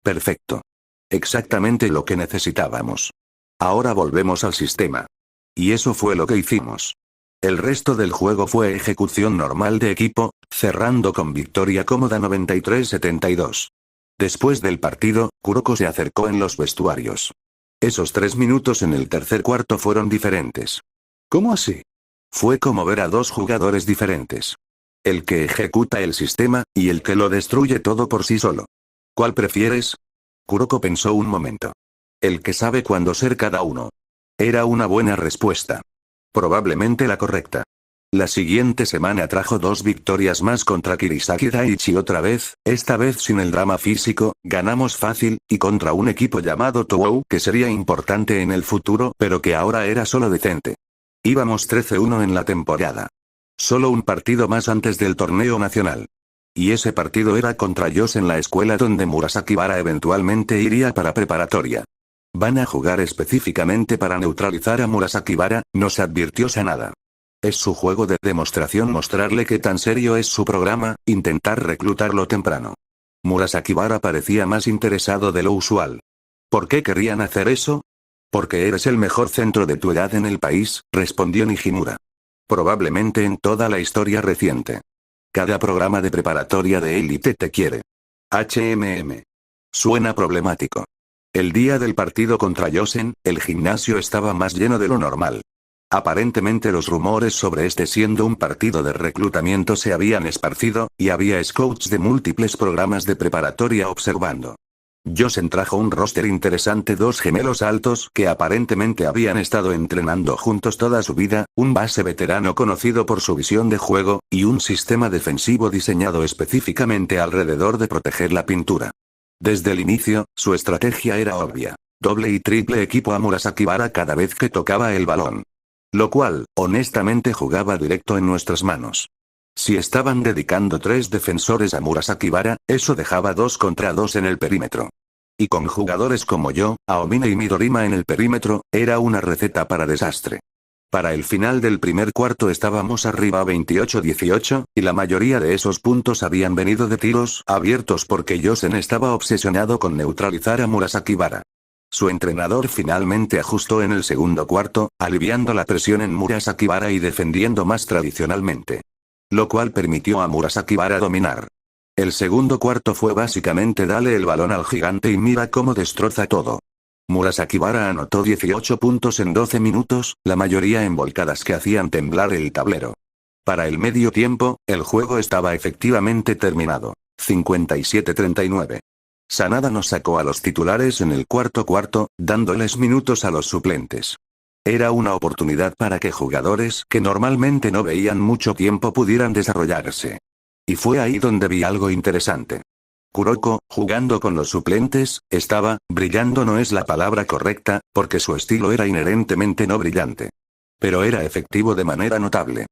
Perfecto. Exactamente lo que necesitábamos. Ahora volvemos al sistema. Y eso fue lo que hicimos. El resto del juego fue ejecución normal de equipo, cerrando con victoria cómoda 93-72. Después del partido, Kuroko se acercó en los vestuarios. Esos 3 minutos en el tercer cuarto fueron diferentes. ¿Cómo así? Fue como ver a 2 jugadores diferentes. El que ejecuta el sistema, y el que lo destruye todo por sí solo. ¿Cuál prefieres? Kuroko pensó un momento. El que sabe cuándo ser cada uno. Era una buena respuesta. Probablemente la correcta. La siguiente semana trajo 2 victorias más contra Kirisaki Daiichi otra vez, esta vez sin el drama físico, ganamos fácil, y contra un equipo llamado Toou que sería importante en el futuro pero que ahora era solo decente. Íbamos 13-1 en la temporada. Solo un partido más antes del torneo nacional. Y ese partido era contra Yosh en la escuela donde Murasaki Bara eventualmente iría para preparatoria. Van a jugar específicamente para neutralizar a Murasaki Bara, nos advirtió Sanada. Es su juego de demostración mostrarle qué tan serio es su programa, intentar reclutarlo temprano. Murasaki Bara parecía más interesado de lo usual. ¿Por qué querrían hacer eso? Porque eres el mejor centro de tu edad en el país, respondió Nijimura. Probablemente en toda la historia reciente. Cada programa de preparatoria de élite te quiere. Suena problemático. El día del partido contra Yosen, el gimnasio estaba más lleno de lo normal. Aparentemente los rumores sobre siendo un partido de reclutamiento se habían esparcido, y había scouts de múltiples programas de preparatoria observando. Yosen trajo un roster interesante, 2 gemelos altos que aparentemente habían estado entrenando juntos toda su vida, un base veterano conocido por su visión de juego, y un sistema defensivo diseñado específicamente alrededor de proteger la pintura. Desde el inicio, su estrategia era obvia. Doble y triple equipo a Murasaki Bara cada vez que tocaba el balón. Lo cual, honestamente jugaba directo en nuestras manos. Si estaban dedicando 3 defensores a Murasaki Bara, eso dejaba 2 contra 2 en el perímetro. Y con jugadores como yo, Aomine y Midorima en el perímetro, era una receta para desastre. Para el final del primer cuarto estábamos arriba 28-18, y la mayoría de esos puntos habían venido de tiros abiertos porque Yosen estaba obsesionado con neutralizar a Murasaki Bara. Su entrenador finalmente ajustó en el segundo cuarto, aliviando la presión en Murasaki Bara y defendiendo más tradicionalmente. Lo cual permitió a Murasaki Bara dominar. El segundo cuarto fue básicamente dale el balón al gigante y mira cómo destroza todo. Murasaki Bara anotó 18 puntos en 12 minutos, la mayoría en volcadas que hacían temblar el tablero. Para el medio tiempo, el juego estaba efectivamente terminado. 57-39. Sanada nos sacó a los titulares en el cuarto cuarto, dándoles minutos a los suplentes. Era una oportunidad para que jugadores que normalmente no veían mucho tiempo pudieran desarrollarse. Y fue ahí donde vi algo interesante. Kuroko, jugando con los suplentes, estaba, brillando no es la palabra correcta, porque su estilo era inherentemente no brillante. Pero era efectivo de manera notable.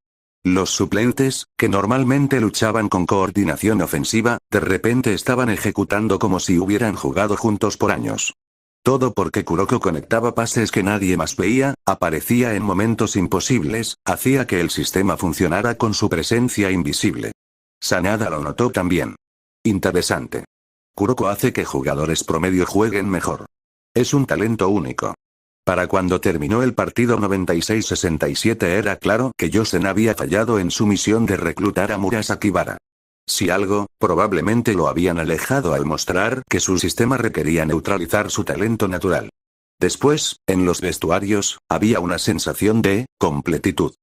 Los suplentes, que normalmente luchaban con coordinación ofensiva, de repente estaban ejecutando como si hubieran jugado juntos por años. Todo porque Kuroko conectaba pases que nadie más veía, aparecía en momentos imposibles, hacía que el sistema funcionara con su presencia invisible. Sanada lo notó también. Interesante. Kuroko hace que jugadores promedio jueguen mejor. Es un talento único. Para cuando terminó el partido 96-67 era claro que Yosen había fallado en su misión de reclutar a Murasakibara. Si algo, probablemente lo habían alejado al mostrar que su sistema requería neutralizar su talento natural. Después, en los vestuarios, había una sensación de completitud.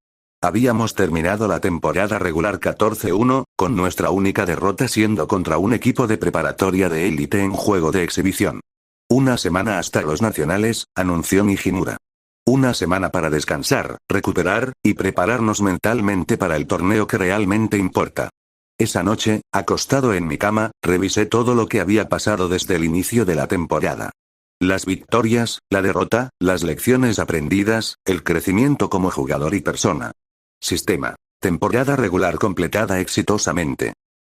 Habíamos terminado la temporada regular 14-1, con nuestra única derrota siendo contra un equipo de preparatoria de élite en juego de exhibición. Una semana hasta los nacionales, anunció Nijimura. Una semana para descansar, recuperar, y prepararnos mentalmente para el torneo que realmente importa. Esa noche, acostado en mi cama, revisé todo lo que había pasado desde el inicio de la temporada. Las victorias, la derrota, las lecciones aprendidas, el crecimiento como jugador y persona. Sistema. Temporada regular completada exitosamente.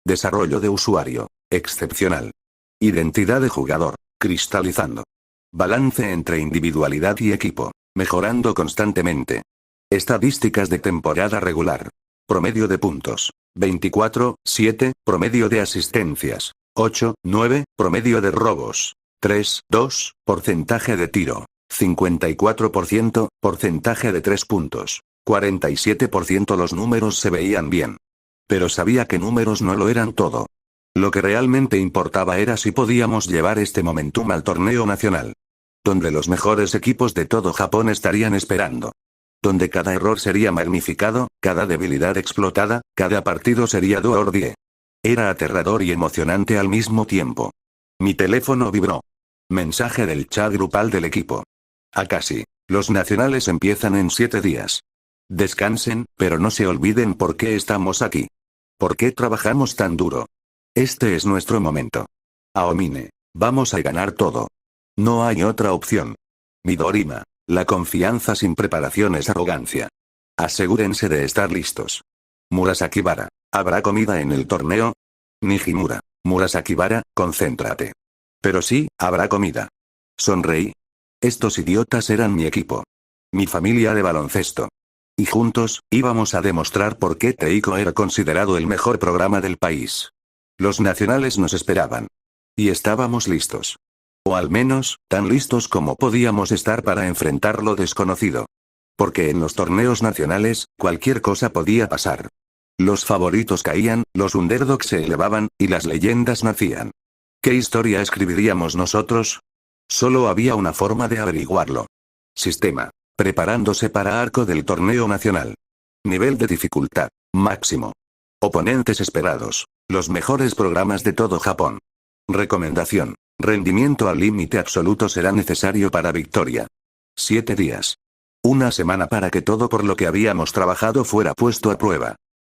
Desarrollo de usuario. Excepcional. Identidad de jugador. Cristalizando. Balance entre individualidad y equipo. Mejorando constantemente. Estadísticas de temporada regular. Promedio de puntos. 24, 7, promedio de asistencias. 8, 9, promedio de robos. 3, 2, porcentaje de tiro. 54%, porcentaje de 3 puntos. 47%. Los números se veían bien. Pero sabía que números no lo eran todo. Lo que realmente importaba era si podíamos llevar este momentum al torneo nacional. Donde los mejores equipos de todo Japón estarían esperando. Donde cada error sería magnificado, cada debilidad explotada, cada partido sería do or die. Era aterrador y emocionante al mismo tiempo. Mi teléfono vibró. Mensaje del chat grupal del equipo. Akashi. Los nacionales empiezan en 7 días. Descansen, pero no se olviden por qué estamos aquí. ¿Por qué trabajamos tan duro? Este es nuestro momento. Aomine. Vamos a ganar todo. No hay otra opción. Midorima. La confianza sin preparación es arrogancia. Asegúrense de estar listos. Murasakibara. ¿Habrá comida en el torneo? Nijimura. Murasakibara, concéntrate. Pero sí, habrá comida. Sonreí. Estos idiotas eran mi equipo. Mi familia de baloncesto. Y juntos, íbamos a demostrar por qué Teiko era considerado el mejor programa del país. Los nacionales nos esperaban. Y estábamos listos. O al menos, tan listos como podíamos estar para enfrentar lo desconocido. Porque en los torneos nacionales, cualquier cosa podía pasar. Los favoritos caían, los underdogs se elevaban, y las leyendas nacían. ¿Qué historia escribiríamos nosotros? Solo había una forma de averiguarlo. Sistema. Preparándose para arco del torneo nacional. Nivel de dificultad. Máximo. Oponentes esperados. Los mejores programas de todo Japón. Recomendación. Rendimiento al límite absoluto será necesario para victoria. 7 días. Una semana para que todo por lo que habíamos trabajado fuera puesto a prueba.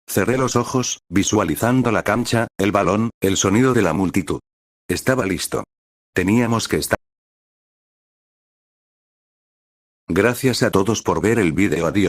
Cerré los ojos, visualizando la cancha, el balón, el sonido de la multitud. Estaba listo. Teníamos que estar. Gracias a todos por ver el vídeo. Adiós.